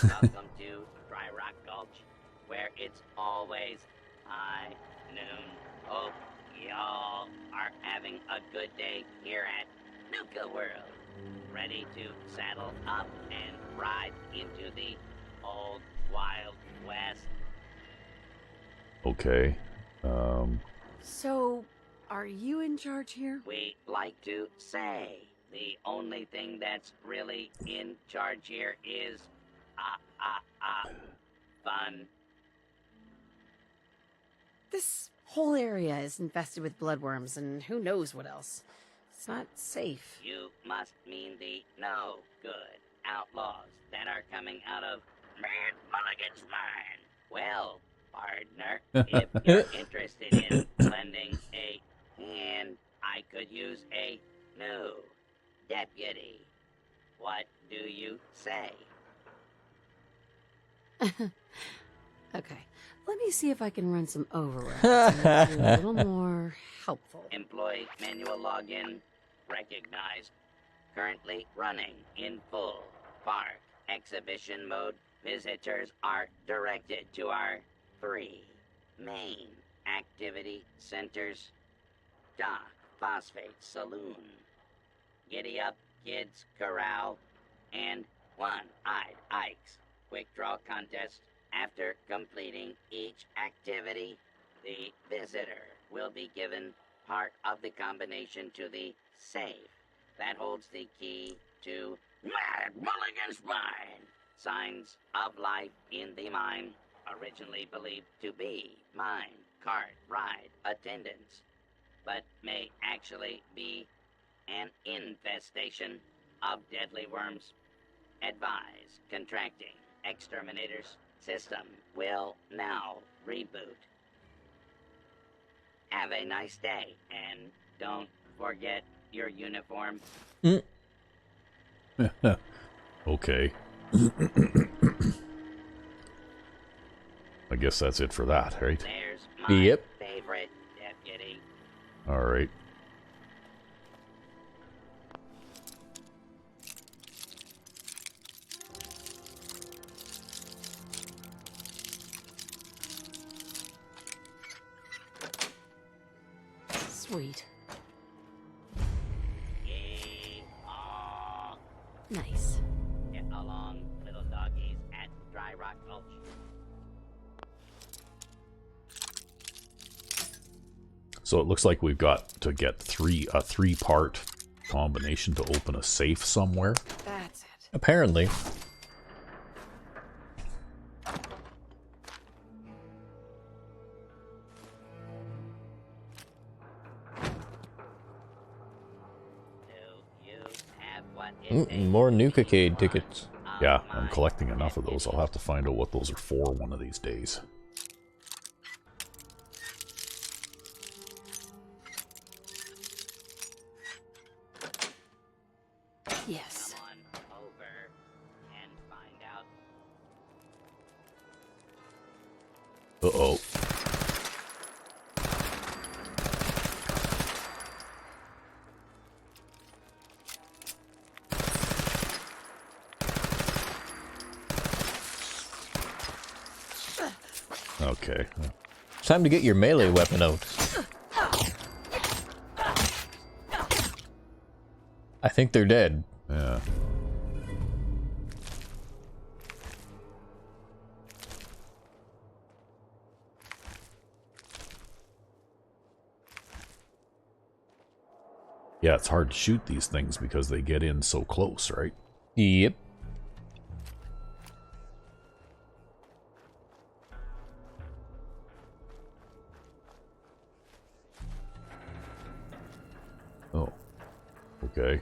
Welcome to Dry Rock Gulch, where it's always high noon. Hope y'all are having a good day here at Nuka World. Ready to saddle up and ride into the old Wild West. Okay. So, are you in charge here? We like to say the only thing that's really in charge here is fun. This whole area is infested with bloodworms and who knows what else. It's not safe. You must mean the no good outlaws that are coming out of Mad Mulligan's mine. Well, partner, if you're interested in lending a hand, I could use a new deputy. What do you say? Okay, let me see if I can run some overrides and make you a little more helpful. Employee manual login recognized. Currently running in full park exhibition mode. Visitors are directed to our 3 main activity centers. Dock Phosphate Saloon, Giddy Up Kids Corral, and One-Eyed Ike's Quick Draw Contest. After completing each activity, the visitor will be given part of the combination to the safe that holds the key to Mad Mulligan's mine. Signs of life in the mine, originally believed to be mine cart ride attendants, but may actually be an infestation of deadly worms. Advise contracting exterminators. System will now reboot. Have a nice day, and don't forget your uniform. Okay. I guess that's it for that, right? There's my Yep. favorite deputy. All right. Sweet. Yeehaw. Nice. Get along, little doggies, at Dry Rock Gulch. So it looks like we've got to get a three-part combination to open a safe somewhere. That's it. Apparently. Do you have what it takes More to Nuka be Cade one tickets. of Yeah, I'm my collecting enough of those. I'll deputies? have to find out what those are for one of these days. Yes. Come on over and find out. Uh-oh. Okay. It's time to get your melee weapon out. I think they're dead. Yeah. Yeah, it's hard to shoot these things because they get in so close, right? Yep. Oh. Okay.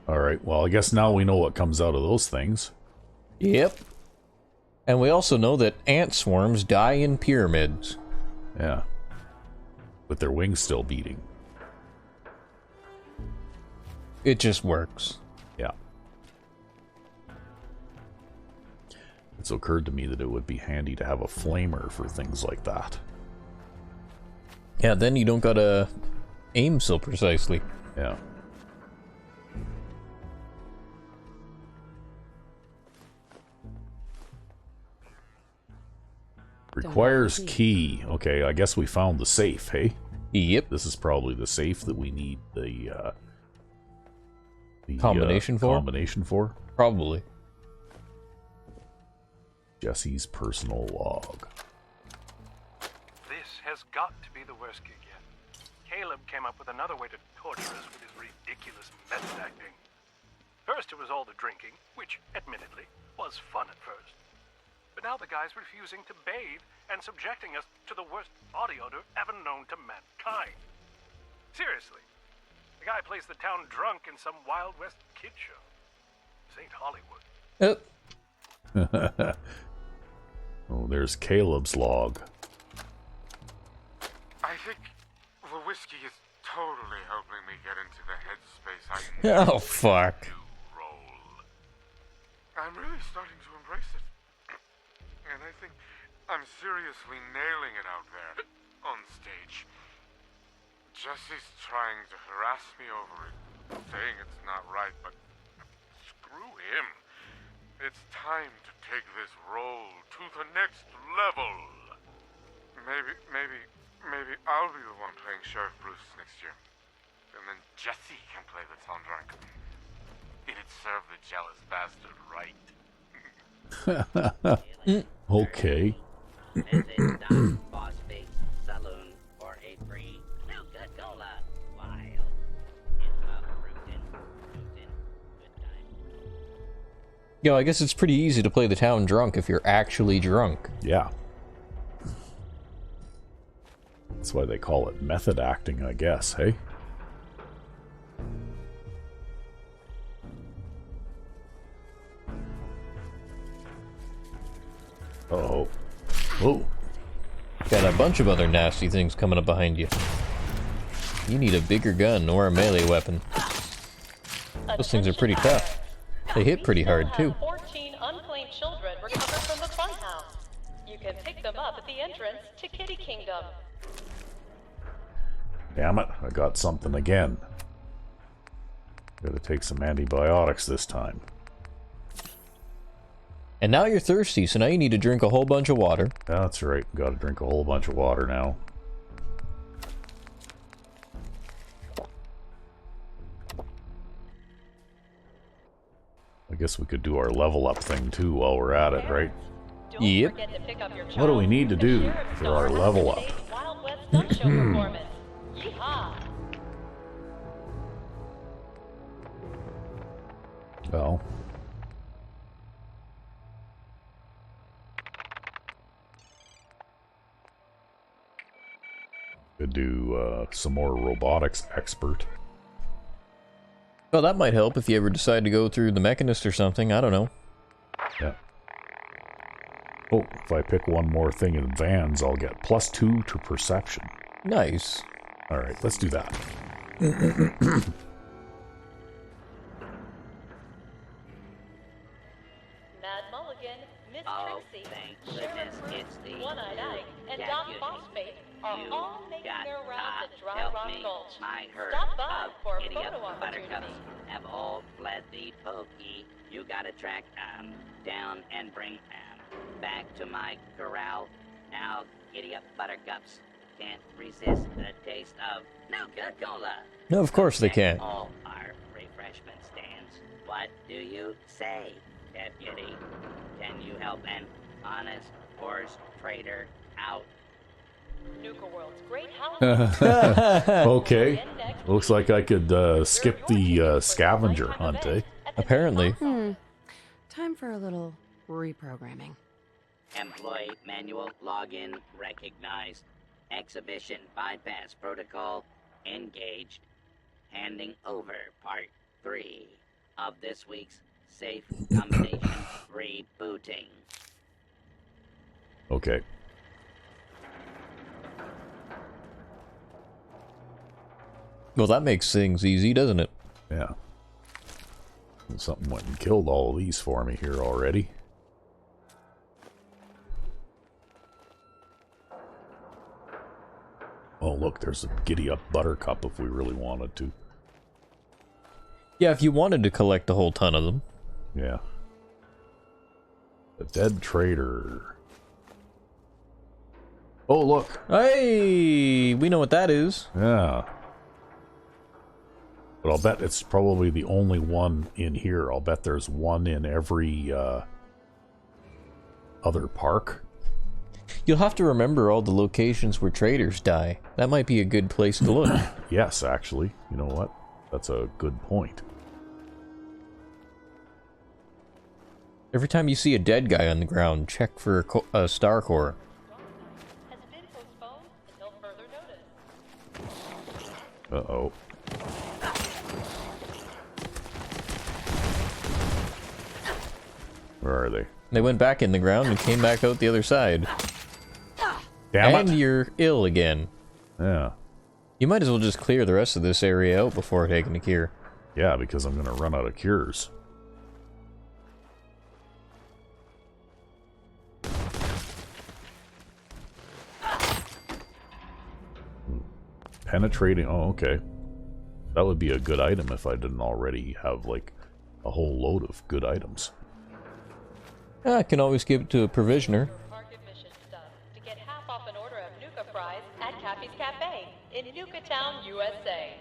Alright, well, I guess now we know what comes out of those things. Yep. And we also know that ant swarms die in pyramids. Yeah. with their wings still beating. It just works. Yeah. It's occurred to me that it would be handy to have a flamer for things like that. Yeah, then you don't gotta aim so precisely. Yeah. Requires key. Okay, I guess we found the safe, hey? Yep. This is probably the safe that we need the Combination for? Combination for? Probably. Jesse's personal log. This has got to be the worst gig yet. Caleb came up with another way to torture us with his ridiculous method acting. First it was all the drinking, which, admittedly, was fun at first. But now the guy's refusing to bathe and subjecting us to the worst body odor ever known to mankind. Seriously, the guy plays the town drunk in some Wild West kid show. This ain't Hollywood. Oh, there's Caleb's log. I think the whiskey is totally helping me get into the headspace I Oh, fuck. do roll. I'm really starting to embrace it. And I think I'm seriously nailing it out there on stage. Jesse's trying to harass me over it, saying it's not right, but screw him. It's time to take this role to the next level. Maybe I'll be the one playing Sheriff Bruce next year. And then Jesse can play the town drunk. It'd serve the jealous bastard right. Okay. Visit Don Bosby's Saloon for a free Nuka Cola. Wild. It's a rootin', good time. Yo, I guess it's pretty easy to play the town drunk if you're actually drunk. Yeah. That's why they call it method acting, I guess, hey? Uh-oh. Whoa. Got a bunch of other nasty things coming up behind you. You need a bigger gun or a melee weapon. Those things are pretty tough. They hit pretty hard, too. 14 unclaimed children recovered from the funhouse. You can pick them up at the entrance to Kitty Kingdom. Damn it, I got something again. Gotta take some antibiotics this time. And now you're thirsty, so now you need to drink a whole bunch of water. That's right, gotta drink a whole bunch of water now. I guess we could do our level up thing too while we're at it, right? Don't Yep. forget to pick up your What do we need to do Sheriff's for our Star level after up? today's Wild West Stunt Show performance. Yeehaw! Well. Could do some more robotics expert. Well, that might help if you ever decide to go through the Mechanist or something. I don't know. Yeah. Oh, if I pick one more thing in Vans, I'll get +2 to perception. Nice. Alright, let's do that. Mad Mulligan, Miss Oh, Trixie, thank Sheriff goodness Bruce, it's the One-Eyed Ike, and Yeah, Doc you- Phosphate are You all making got their rounds at Dry help Rock me. Gulch. My herd Stop by of for a idiot photo opportunity. buttercups have all fled the pokey. You gotta track down and bring back to my corral. Now, giddy up buttercups. Can't resist the taste of Nuka Cola. No, of course they At can't. all our refreshment stands. What do you say, deputy? Can you help an honest horse trader out? Nuka World's great house. Okay. Looks like I could skip the scavenger hunt, eh? Apparently. Time for a little reprogramming. Employee manual login recognized. Exhibition bypass protocol engaged. Handing over part 3 of this week's safe combination rebooting. Okay. Well, that makes things easy, doesn't it? Yeah. And something went and killed all of these for me here already. Oh, look, there's a giddy-up buttercup if we really wanted to. Yeah, if you wanted to collect a whole ton of them. Yeah. A dead trader. Oh, look. Hey, we know what that is. Yeah. But I'll bet it's probably the only one in here. I'll bet there's one in every other park. You'll have to remember all the locations where traders die. That might be a good place to look. Yes, actually. You know what? That's a good point. Every time you see a dead guy on the ground, check for a star core. Has been postponed until further notice. Uh-oh. Where are they? They went back in the ground and came back out the other side. Damn and it! you're ill again. Yeah. You might as well just clear the rest of this area out before taking a cure. Yeah, because I'm gonna run out of cures. Penetrating, oh, okay. That would be a good item if I didn't already have, like, a whole load of good items. I can always give it to a provisioner. Park admission stuff to get half off an order of Nuka fries at Cappy's Cafe in Nuka Town, USA.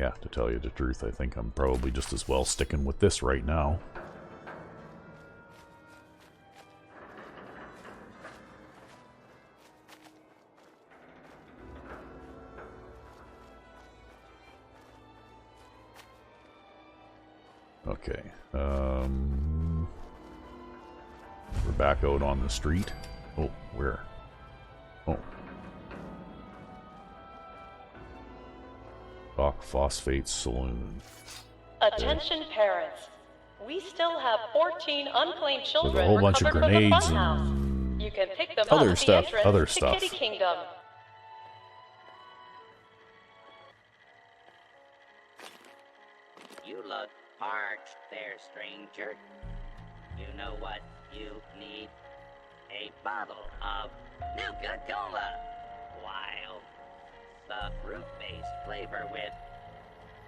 Yeah, to tell you the truth, I think I'm probably just as well sticking with this right now. Okay, we're back out on the street. Oh, where? Oh. Rock Phosphate Saloon. Attention parents. We still have 14 unclaimed children whole bunch of recovered from the grenades funhouse. and You can pick them other up at stuff, the entrance other to stuff. Kitty Kingdom. You look parched there, stranger. You know what you need? A bottle of Nuka Cola. Wild. The fruit-based flavor with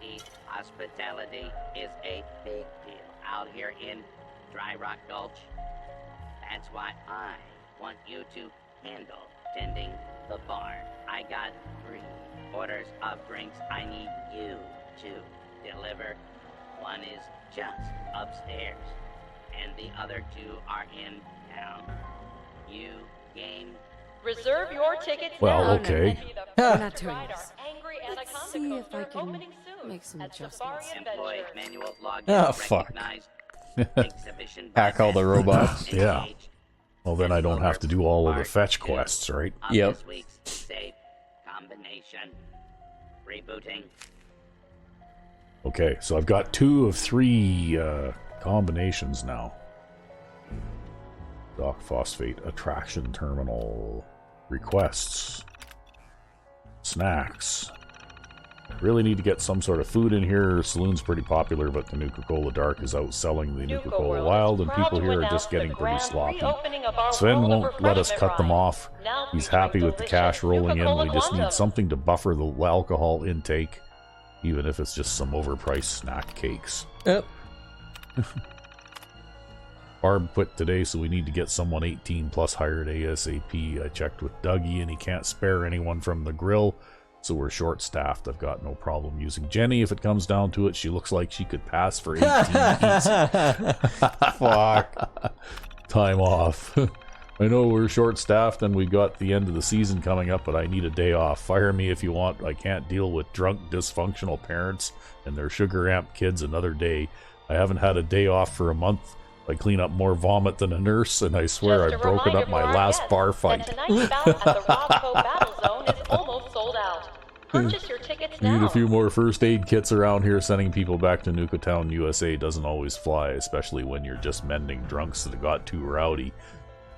the hospitality is a big deal out here in Dry Rock Gulch. That's why I want you to handle tending the bar. I got 3 orders of drinks I need you to deliver. One is just upstairs, and the other 2 are in town. You game? Reserve your tickets Well, now. okay. And be the We're first not to doing ride this. our angry Let's anaconda see if I coaster can opening soon make some at adjustments. Safari Employee Adventure. manual login Oh, fuck. recognized. Exhibition Hack all the robots. Yeah. engaged. Well, then I don't have to do all of the Part fetch 2 quests, right? of Yep. This week's safe combination. Rebooting. Okay, so I've got 2 of 3 combinations now. Rock Phosphate Attraction Terminal requests. Snacks. Really need to get some sort of food in here. Saloon's pretty popular, but the Nuka Cola Dark is outselling the Nuka Cola World Wild, is and proud people to here are announce just getting the pretty grand sloppy. reopening of our Sven World of won't let us Refreshment cut them ride. off. Now He's featuring happy with the cash delicious rolling in. Nuka-Cola We just Quantum. need something to buffer the alcohol intake, even if it's just some overpriced snack cakes. Yep. Barb quit today, so we need to get someone 18 plus hired ASAP. I checked with Dougie, and he can't spare anyone from the grill, so we're short-staffed. I've got no problem using Jenny if it comes down to it. She looks like she could pass for 18 easy. Fuck. Time off. I know we're short-staffed and we got the end of the season coming up, but I need a day off. Fire me if you want. I can't deal with drunk, dysfunctional parents and their sugar amp kids another day. I haven't had a day off for a month. I clean up more vomit than a nurse, and I swear Just I've a broken reminder up my for our last guests bar that fight. tonight's bout at the Robco Battle Zone is almost sold out. Purchase your tickets We now. need a few more first aid kits around here. Sending people back to Nuka Town, USA doesn't always fly, especially when you're just mending drunks that got too rowdy.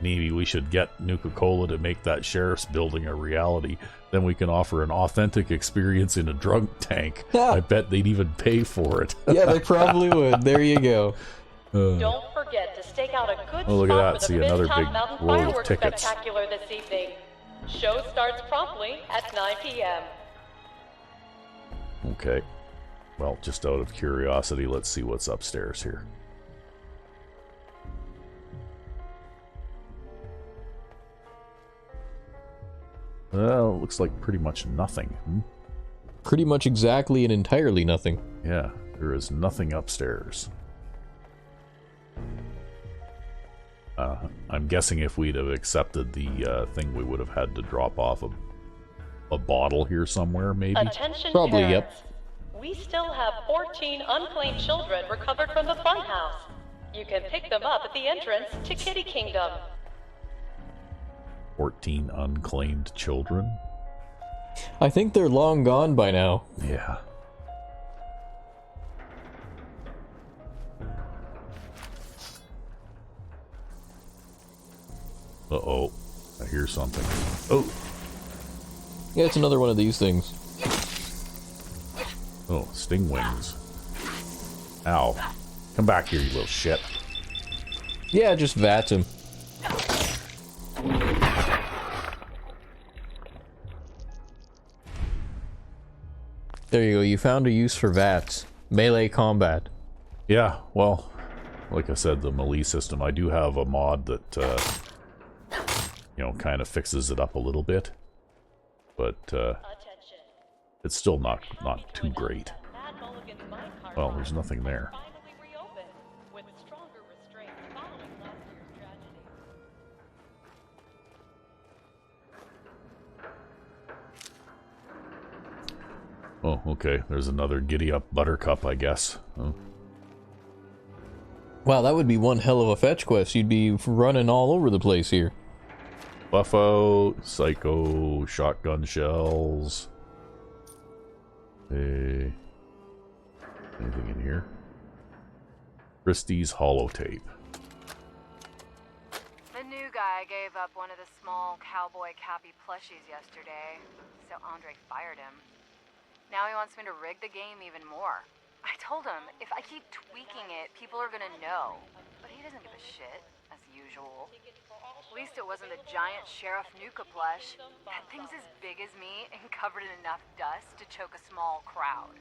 Maybe we should get Nuka-Cola to make that sheriff's building a reality. Then we can offer an authentic experience in a drunk tank. I bet they'd even pay for it. Yeah, they probably would. There you go. Don't forget to stake out a good Oh, look at spot that. for See, the another Fifth Top big Mountain roll of Fireworks tickets. Spectacular this evening. Show starts promptly at 9 p.m. Okay. Well, just out of curiosity, let's see what's upstairs here. Well, it looks like pretty much nothing. Pretty much exactly and entirely nothing. Yeah, there is nothing upstairs. I'm guessing if we'd have accepted the thing, we would have had to drop off a bottle here somewhere, maybe? Attention Probably, parents. yep. We still have 14 unclaimed children recovered from the funhouse. You can pick them up at the entrance to Kitty Kingdom. 14 unclaimed children? I think they're long gone by now. Yeah. Uh-oh. I hear something. Oh! Yeah, it's another one of these things. Oh, sting wings. Ow. Come back here, you little shit. Yeah, just vats him. There you go, you found a use for vats. Melee combat. Yeah, well, like I said, the melee system, I do have a mod that, you know, kind of fixes it up a little bit. But, it's still not too great. Well, there's nothing there. Oh, okay. There's another giddy-up buttercup, I guess. Oh. Wow, that would be one hell of a fetch quest. You'd be running all over the place here. Buff out, psycho, shotgun shells. Hey. Anything in here? Christie's holotape. The new guy gave up one of the small cowboy cappy plushies yesterday, so Andre fired him. Now he wants me to rig the game even more. I told him, if I keep tweaking it, people are gonna know. But he doesn't give a shit, as usual. At least it wasn't the giant Sheriff Nuka plush. That thing's as big as me and covered in enough dust to choke a small crowd.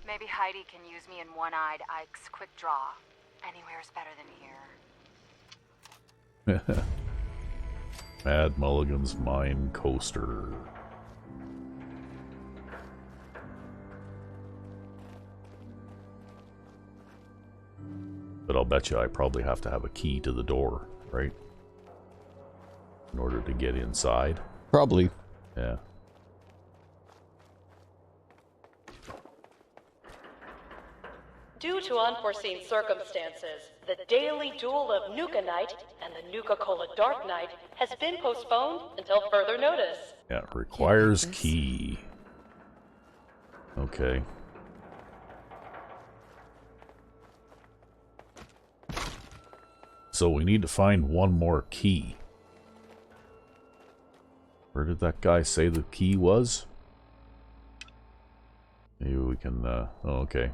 Maybe Heidi can use me in One-Eyed Ike's quick draw. Anywhere's better than here. Mad Mulligan's Mine Coaster. But I'll bet you I probably have to have a key to the door, right? In order to get inside. Probably. Yeah. Due to unforeseen circumstances, the daily duel of Nuka Night and the Nuka-Cola Dark Night has been postponed until further notice. Yeah, it requires key. Okay. So we need to find one more key. Where did that guy say the key was? Maybe we can, oh, okay.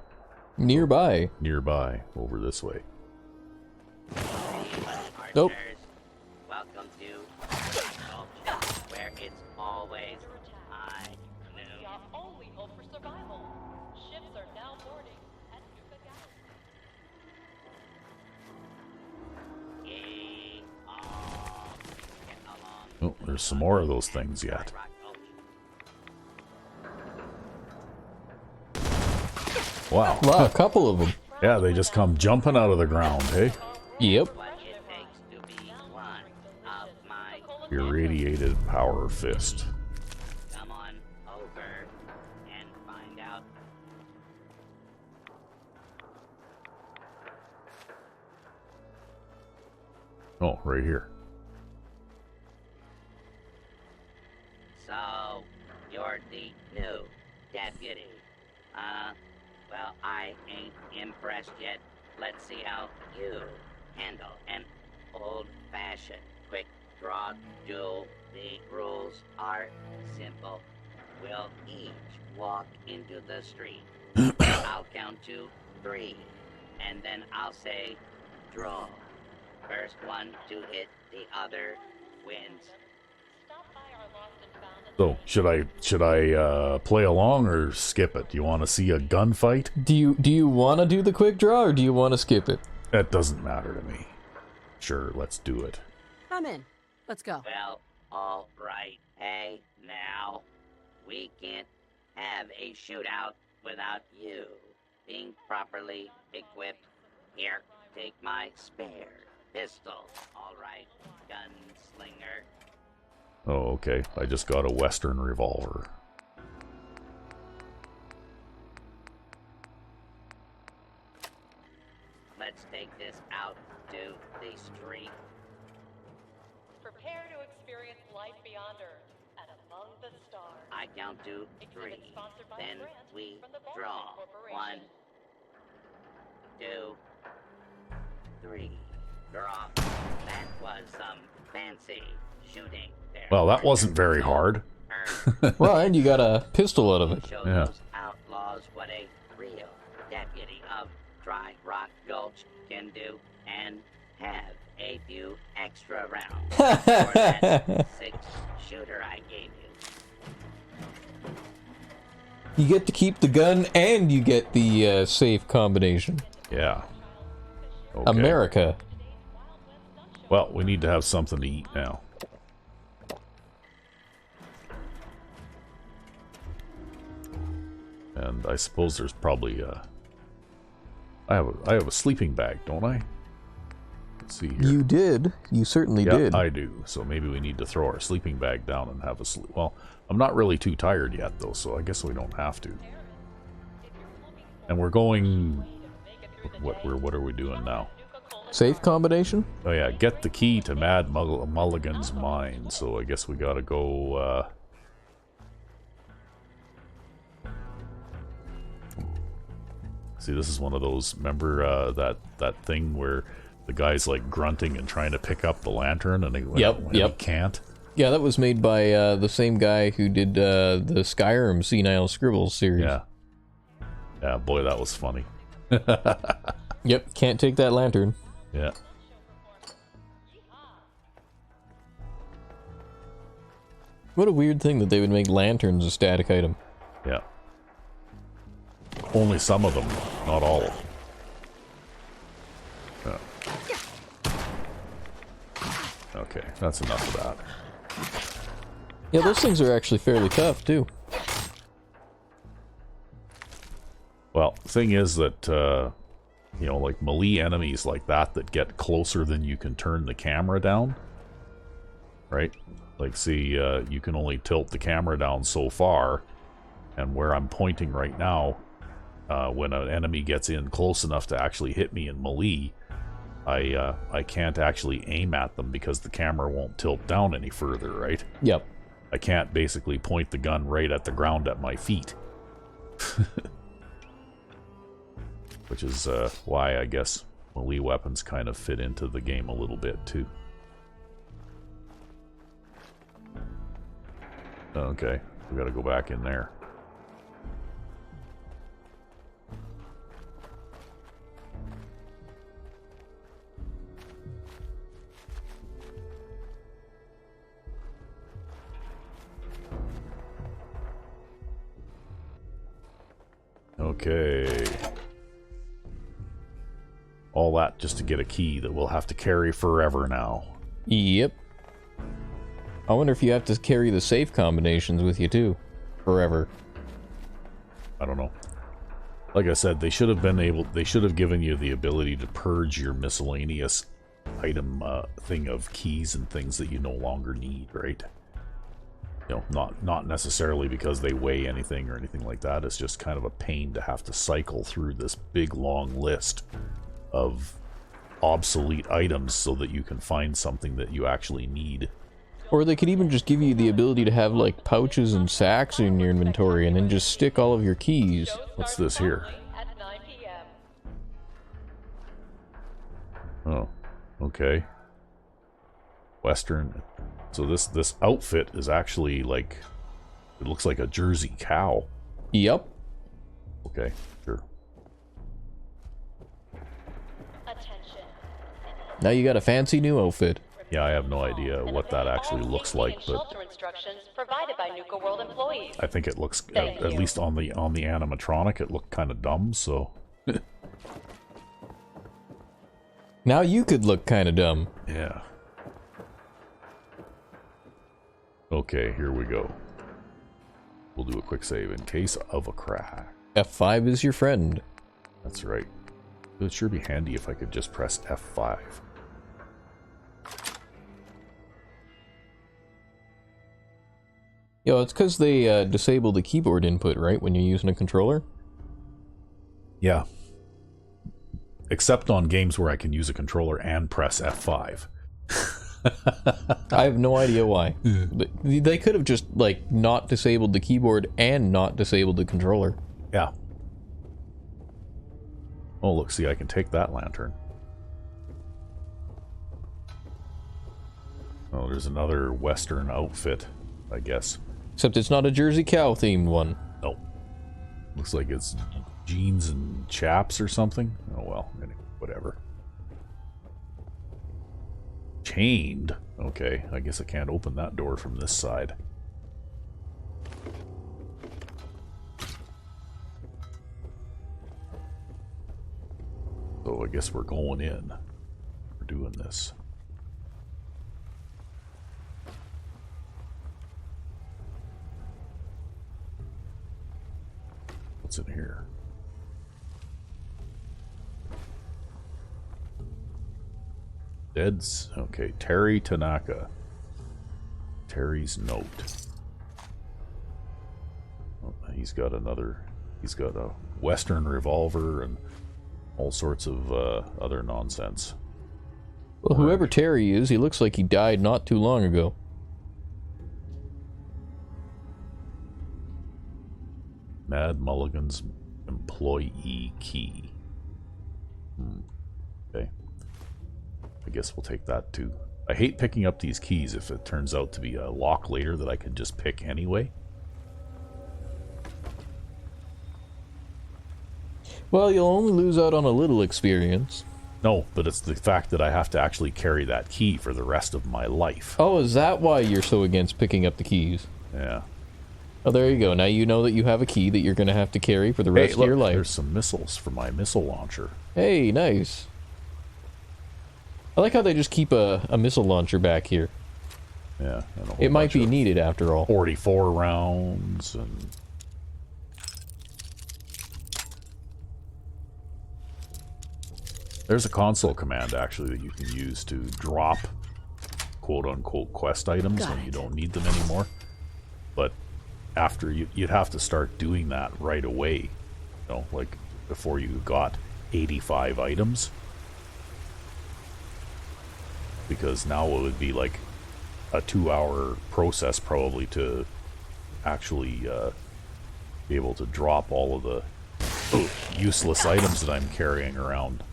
Nearby. Nearby, over this way. Nope. Welcome to Gulch, where it's always high noon. The only hope for survival. Ships are now boarding at Nuka Galaxy. Yay, all get along. Oh, there's some more of those things yet. Dry Rock Gulch. Wow. Wow, a couple of them. Yeah, they just come jumping out of the ground, hey? Yep. What it takes to be one of my Irradiated power fist. come on over and find out. Oh, right here. So, you're the new deputy. Well, I ain't impressed yet. Let's see how you handle an old-fashioned quick draw duel. The rules are simple. We'll each walk into the street. I'll count to 3, and then I'll say, draw. First one to hit the other wins. So, should I play along or skip it? Do you want to see a gunfight? Do you want to do the quick draw, or do you want to skip it? That doesn't matter to me. Sure, let's do it. I'm in. Let's go. Well, all right. Hey, now, we can't have a shootout without you being properly equipped. Here, take my spare pistol. All right, gunslinger. Oh, okay. I just got a Western revolver. Let's take this out to the street. Prepare to experience life beyond Earth and among the stars. I count to 3. Then we draw. 1, 2, 3. Draw. That was some fancy shooting there. Well, that wasn't very hard. Well, and you got a pistol out of it. Show Yeah. those outlaws what a real deputy of Dry Rock Gulch can do, and have a few extra rounds for that 6-shooter I gave you. You get to keep the gun, and you get the safe combination. Yeah. Okay. America. Well, we need to have something to eat now. And I suppose there's probably I have a sleeping bag, don't I? Let's see here. You did. You certainly did. I do. So maybe we need to throw our sleeping bag down and have a sleep. Well, I'm not really too tired yet, though, so I guess we don't have to. And we're going... What are we doing now? Safe combination? Oh yeah, get the key to Mad Mulligan's mine. So I guess we gotta go, See, this is one of those, remember that thing where the guy's like grunting and trying to pick up the lantern and he can't? Yeah, that was made by the same guy who did the Skyrim Senile Scribbles series. Yeah. Yeah, boy, that was funny. Yep, can't take that lantern. Yeah. What a weird thing that they would make lanterns a static item. Yeah. Only some of them, not all of them. Yeah. Okay, that's enough of that. Yeah, those things are actually fairly tough, too. Well, the thing is that, you know, like melee enemies like that get closer than you can turn the camera down, right? Like, see, you can only tilt the camera down so far, and where I'm pointing right now, when an enemy gets in close enough to actually hit me in melee, I can't actually aim at them because the camera won't tilt down any further, right? Yep. I can't basically point the gun right at the ground at my feet. Which is why I guess melee weapons kind of fit into the game a little bit too. Okay, we gotta go back in there. Okay. All that just to get a key that we'll have to carry forever now. Yep. I wonder if you have to carry the safe combinations with you too. Forever. I don't know. Like I said, they should have given you the ability to purge your miscellaneous item thing of keys and things that you no longer need, right? You know, not necessarily because they weigh anything or anything like that. It's just kind of a pain to have to cycle through this big long list of obsolete items so that you can find something that you actually need. Or they could even just give you the ability to have, like, pouches and sacks in your inventory and then just stick all of your keys. What's this here? At 9 p.m. Oh, okay. Western. So this outfit is actually like, it looks like a Jersey cow. Yep. Okay, sure. Attention. Now you got a fancy new outfit. Yeah, I have no idea what that actually looks like, but Shelter instructions provided by Nuka World employees. I think it looks, Thank at you. least on the animatronic, it looked kind of dumb. So Now you could look kind of dumb. yeah. Okay, here we go. We'll do a quick save in case of a crash. F5 is your friend. That's right. It would sure be handy if I could just press F5. Yo, it's because they disable the keyboard input, right, when you're using a controller? Yeah. Except on games where I can use a controller and press F5. I have no idea why. They could have just, like, not disabled the keyboard and not disabled the controller. Yeah. Oh, look, see, I can take that lantern. Oh, there's another Western outfit, I guess. Except it's not a Jersey cow themed one. No. Looks like it's jeans and chaps or something. Oh, well, anyway, whatever. Chained? Okay, I guess I can't open that door from this side. So I guess we're going in. We're doing this. What's in here? Dead's okay. Terry Tanaka. Terry's note. Oh, he's got another. He's got a Western revolver and all sorts of other nonsense. Well, whoever Terry is, he looks like he died not too long ago. Mad Mulligan's employee key. Okay. I guess we'll take that too. I hate picking up these keys if it turns out to be a lock later that I could just pick anyway. Well, you'll only lose out on a little experience. No, but it's the fact that I have to actually carry that key for the rest of my life. Oh, is that why you're so against picking up the keys? Yeah. Oh, there you go. Now you know that you have a key that you're going to have to carry for the rest Look, of your life. there's some missiles for my missile launcher. Hey, nice. I like how they just keep a missile launcher back here. Yeah. And a whole It might bunch be of needed after all. 44 rounds and... There's a console command, actually, that you can use to drop quote-unquote quest items when you don't need them anymore. But after you'd have to start doing that right away. You know, like before you got 85 items. Because now it would be like a 2-hour process probably to actually be able to drop all of the useless items that I'm carrying around.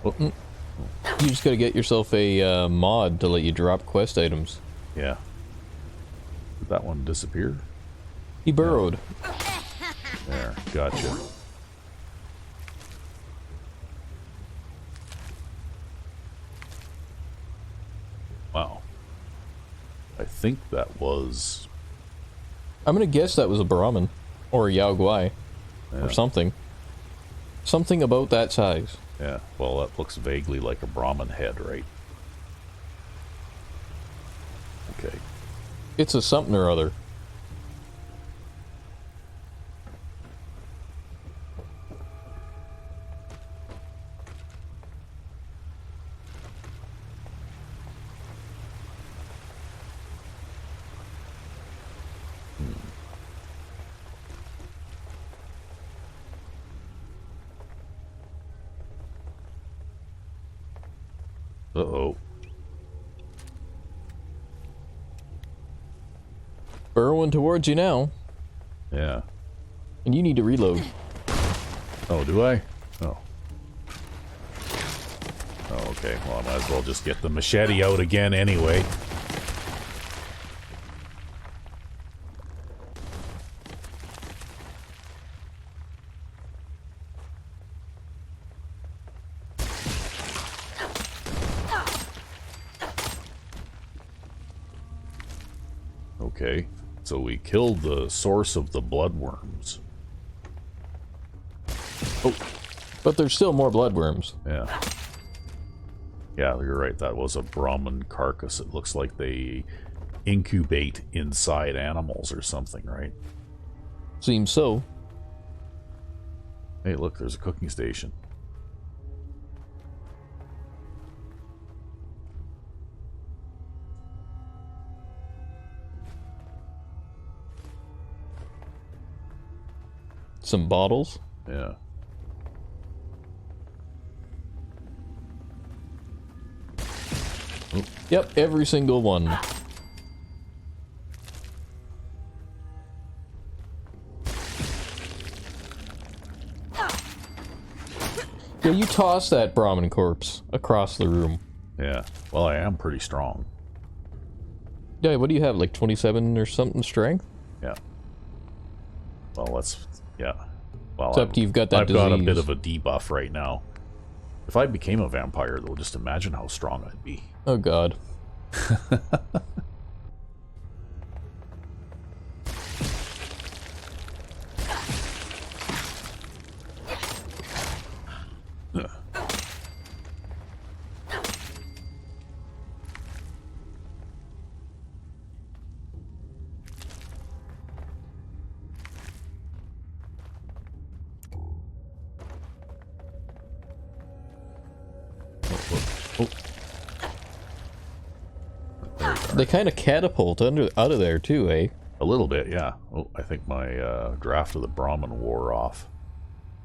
Well, you just gotta get yourself a mod to let you drop quest items. Yeah. Did that one disappear? He burrowed. There, gotcha. Wow. I think that was... I'm gonna guess that was a Brahmin. Or a Yao Guai. Yeah. Or something. Something about that size. Yeah, well, that looks vaguely like a Brahmin head, right? Okay. It's a something or other. Uh-oh. burrowing towards you now. Yeah. And you need to reload. Oh, do I? Oh. Oh, okay. Well, I might as well just get the machete out again anyway. Okay, so we killed the source of the bloodworms. Oh, but there's still more bloodworms. Yeah. Yeah, you're right. That was a Brahmin carcass. It looks like they incubate inside animals or something, right? Seems so. Hey, look, there's a cooking station. Some bottles. Yeah. Yep, every single one. Yeah, you toss that Brahmin corpse across the room. Yeah. Well, I am pretty strong. Yeah, what do you have, like 27 or something strength? Yeah. Well, that's... Yeah. Well, Except you've got that I've got a disease. bit of a debuff right now. If I became a vampire, though, just imagine how strong I'd be. Oh, God. Oh. They kind of catapult out of there, too, eh? A little bit, yeah. Oh, I think my draft of the Brahmin wore off.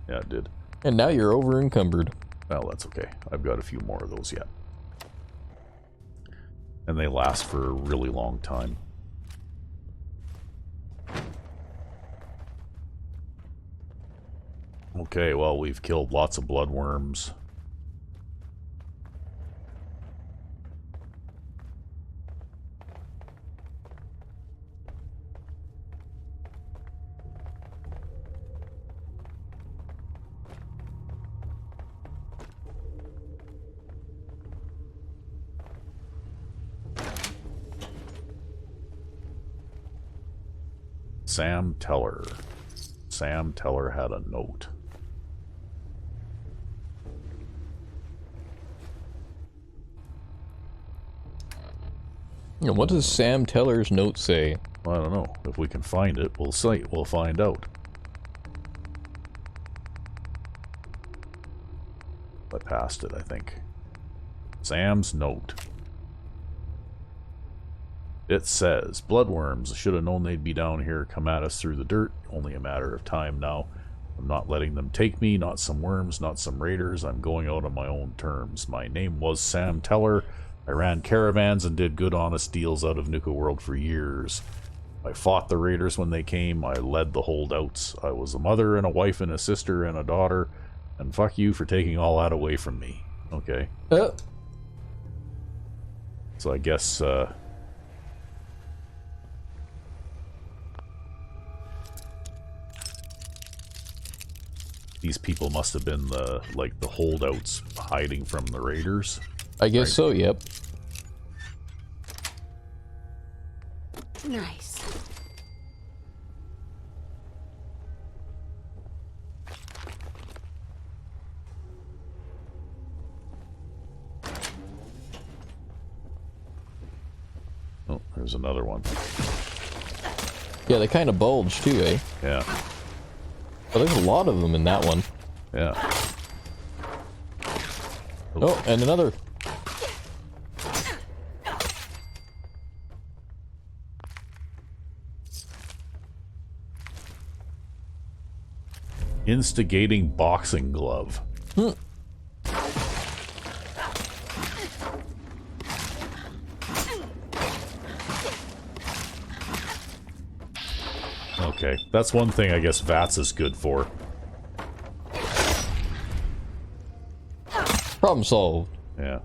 Yeah, it did. And now you're over encumbered. Well, that's okay. I've got a few more of those yet. And they last for a really long time. Okay, well, we've killed lots of bloodworms. Sam Teller. Sam Teller had a note. What does Sam Teller's note say? I don't know. If we can find it, we'll find out. I passed it, I think. Sam's note. It says, bloodworms. Should have known they'd be down here, come at us through the dirt. Only a matter of time now. I'm not letting them take me, not some worms, not some raiders. I'm going out on my own terms. My name was Sam Teller. I ran caravans and did good honest deals out of Nuka World for years. I fought the raiders when they came. I led the holdouts. I was a mother and a wife and a sister and a daughter. And fuck you for taking all that away from me. Okay. So I guess, these people must have been the holdouts hiding from the raiders. I guess so, yep. Nice. Oh, there's another one. Yeah, they kind of bulge too, eh? Yeah. But there's a lot of them in that one. Yeah. Oh, and another. Instigating boxing glove. Okay, that's one thing I guess VATS is good for. Problem solved. Yeah.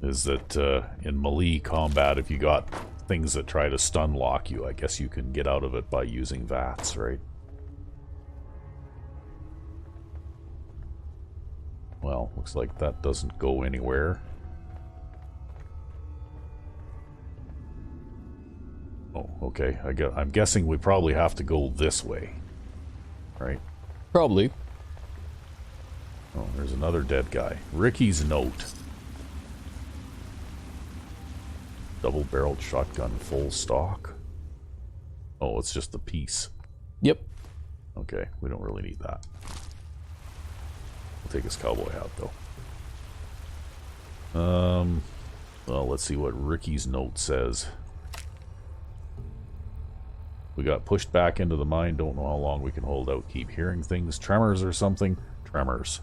Is that in melee combat, if you got things that try to stun lock you, I guess you can get out of it by using VATS, right? Well, looks like that doesn't go anywhere. Oh, okay. I'm guessing we probably have to go this way, right? Probably. Oh, there's another dead guy. Ricky's note. Double-barreled shotgun, full stock. Oh, it's just the piece. Yep. Okay, we don't really need that. We'll take his cowboy hat, though. Well, let's see what Ricky's note says. We got pushed back into the mine. Don't know how long we can hold out. Keep hearing things. Tremors or something? Tremors.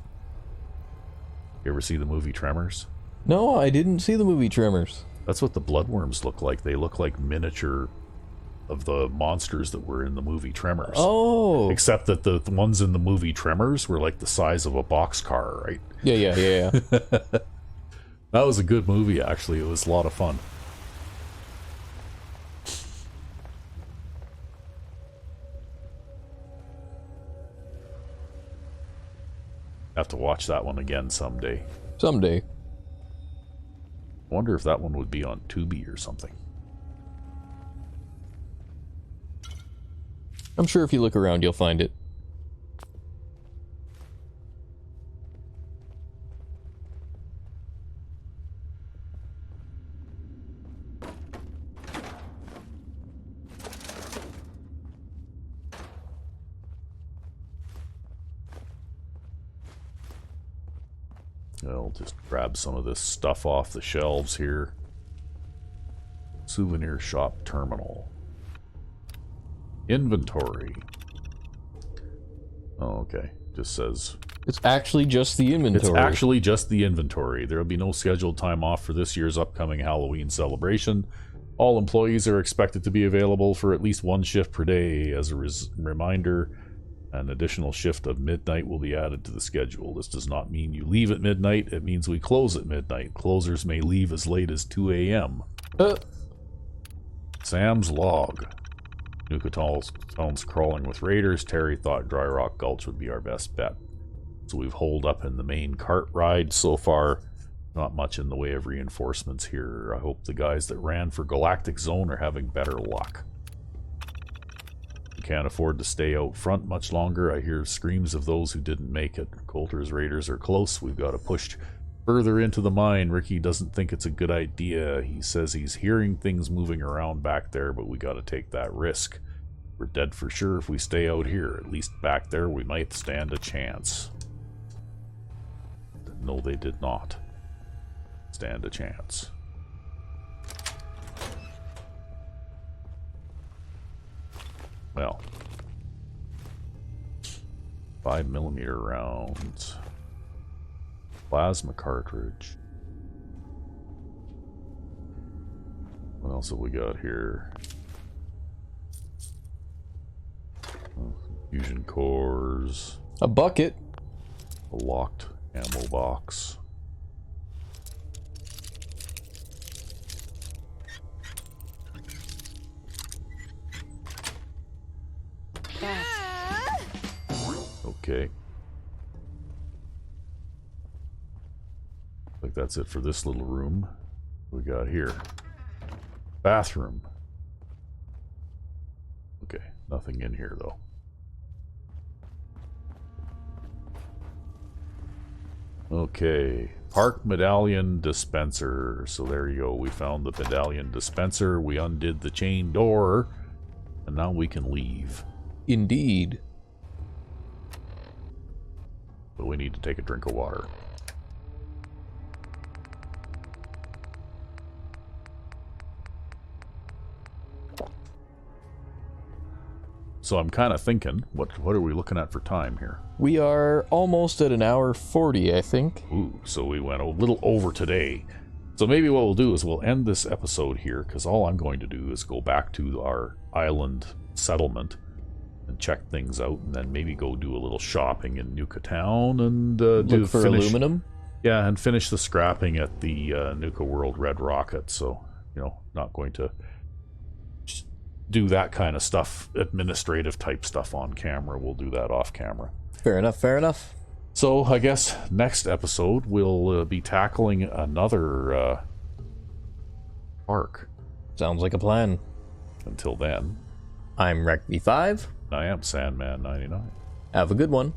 You ever see the movie Tremors? No, I didn't see the movie Tremors. That's what the bloodworms look like. They look like miniature of the monsters that were in the movie Tremors. Oh. Except that the ones in the movie Tremors were like the size of a boxcar, right? Yeah. That was a good movie, actually. It was a lot of fun. Have to watch that one again someday. Someday. Wonder if that one would be on Tubi or something. I'm sure if you look around, you'll find it. I'll just grab some of this stuff off the shelves here. Souvenir shop terminal. Inventory. Oh, okay. Just says... It's actually just the inventory. It's actually just the inventory. There will be no scheduled time off for this year's upcoming Halloween celebration. All employees are expected to be available for at least one shift per day. As a reminder, an additional shift of midnight will be added to the schedule. This does not mean you leave at midnight. It means we close at midnight. Closers may leave as late as 2 a.m. Sam's log. Nuka Town's crawling with raiders. Terry thought Dry Rock Gulch would be our best bet. So we've holed up in the main cart ride so far. Not much in the way of reinforcements here. I hope the guys that ran for Galactic Zone are having better luck. We can't afford to stay out front much longer. I hear screams of those who didn't make it. Coulter's raiders are close. We've got to push further into the mine. Ricky doesn't think it's a good idea. He says he's hearing things moving around back there, but we got to take that risk. We're dead for sure if we stay out here. At least back there we might stand a chance. No, they did not stand a chance. Well, 5mm rounds. Plasma cartridge. What else have we got here? Oh, fusion cores. A bucket. A locked ammo box. Okay. I think that's it for this little room. What we got here? Bathroom. Okay, nothing in here though. Okay, Park Medallion Dispenser. So there you go, we found the medallion dispenser, we undid the chain door, and now we can leave. Indeed. But we need to take a drink of water. So I'm kind of thinking, what are we looking at for time here? We are almost at 1:40, I think. Ooh, so we went a little over today. So maybe what we'll do is we'll end this episode here, because all I'm going to do is go back to our island settlement and check things out, and then maybe go do a little shopping in Nuka Town and Look for aluminum. Yeah, and finish the scrapping at the Nuka World Red Rocket. So, not going to just do that kind of stuff, administrative type stuff on camera. We'll do that off camera. Fair enough, fair enough. So I guess next episode we'll be tackling another park. Sounds like a plan. Until then, I'm RecV5. I am Sandman 99. Have a good one.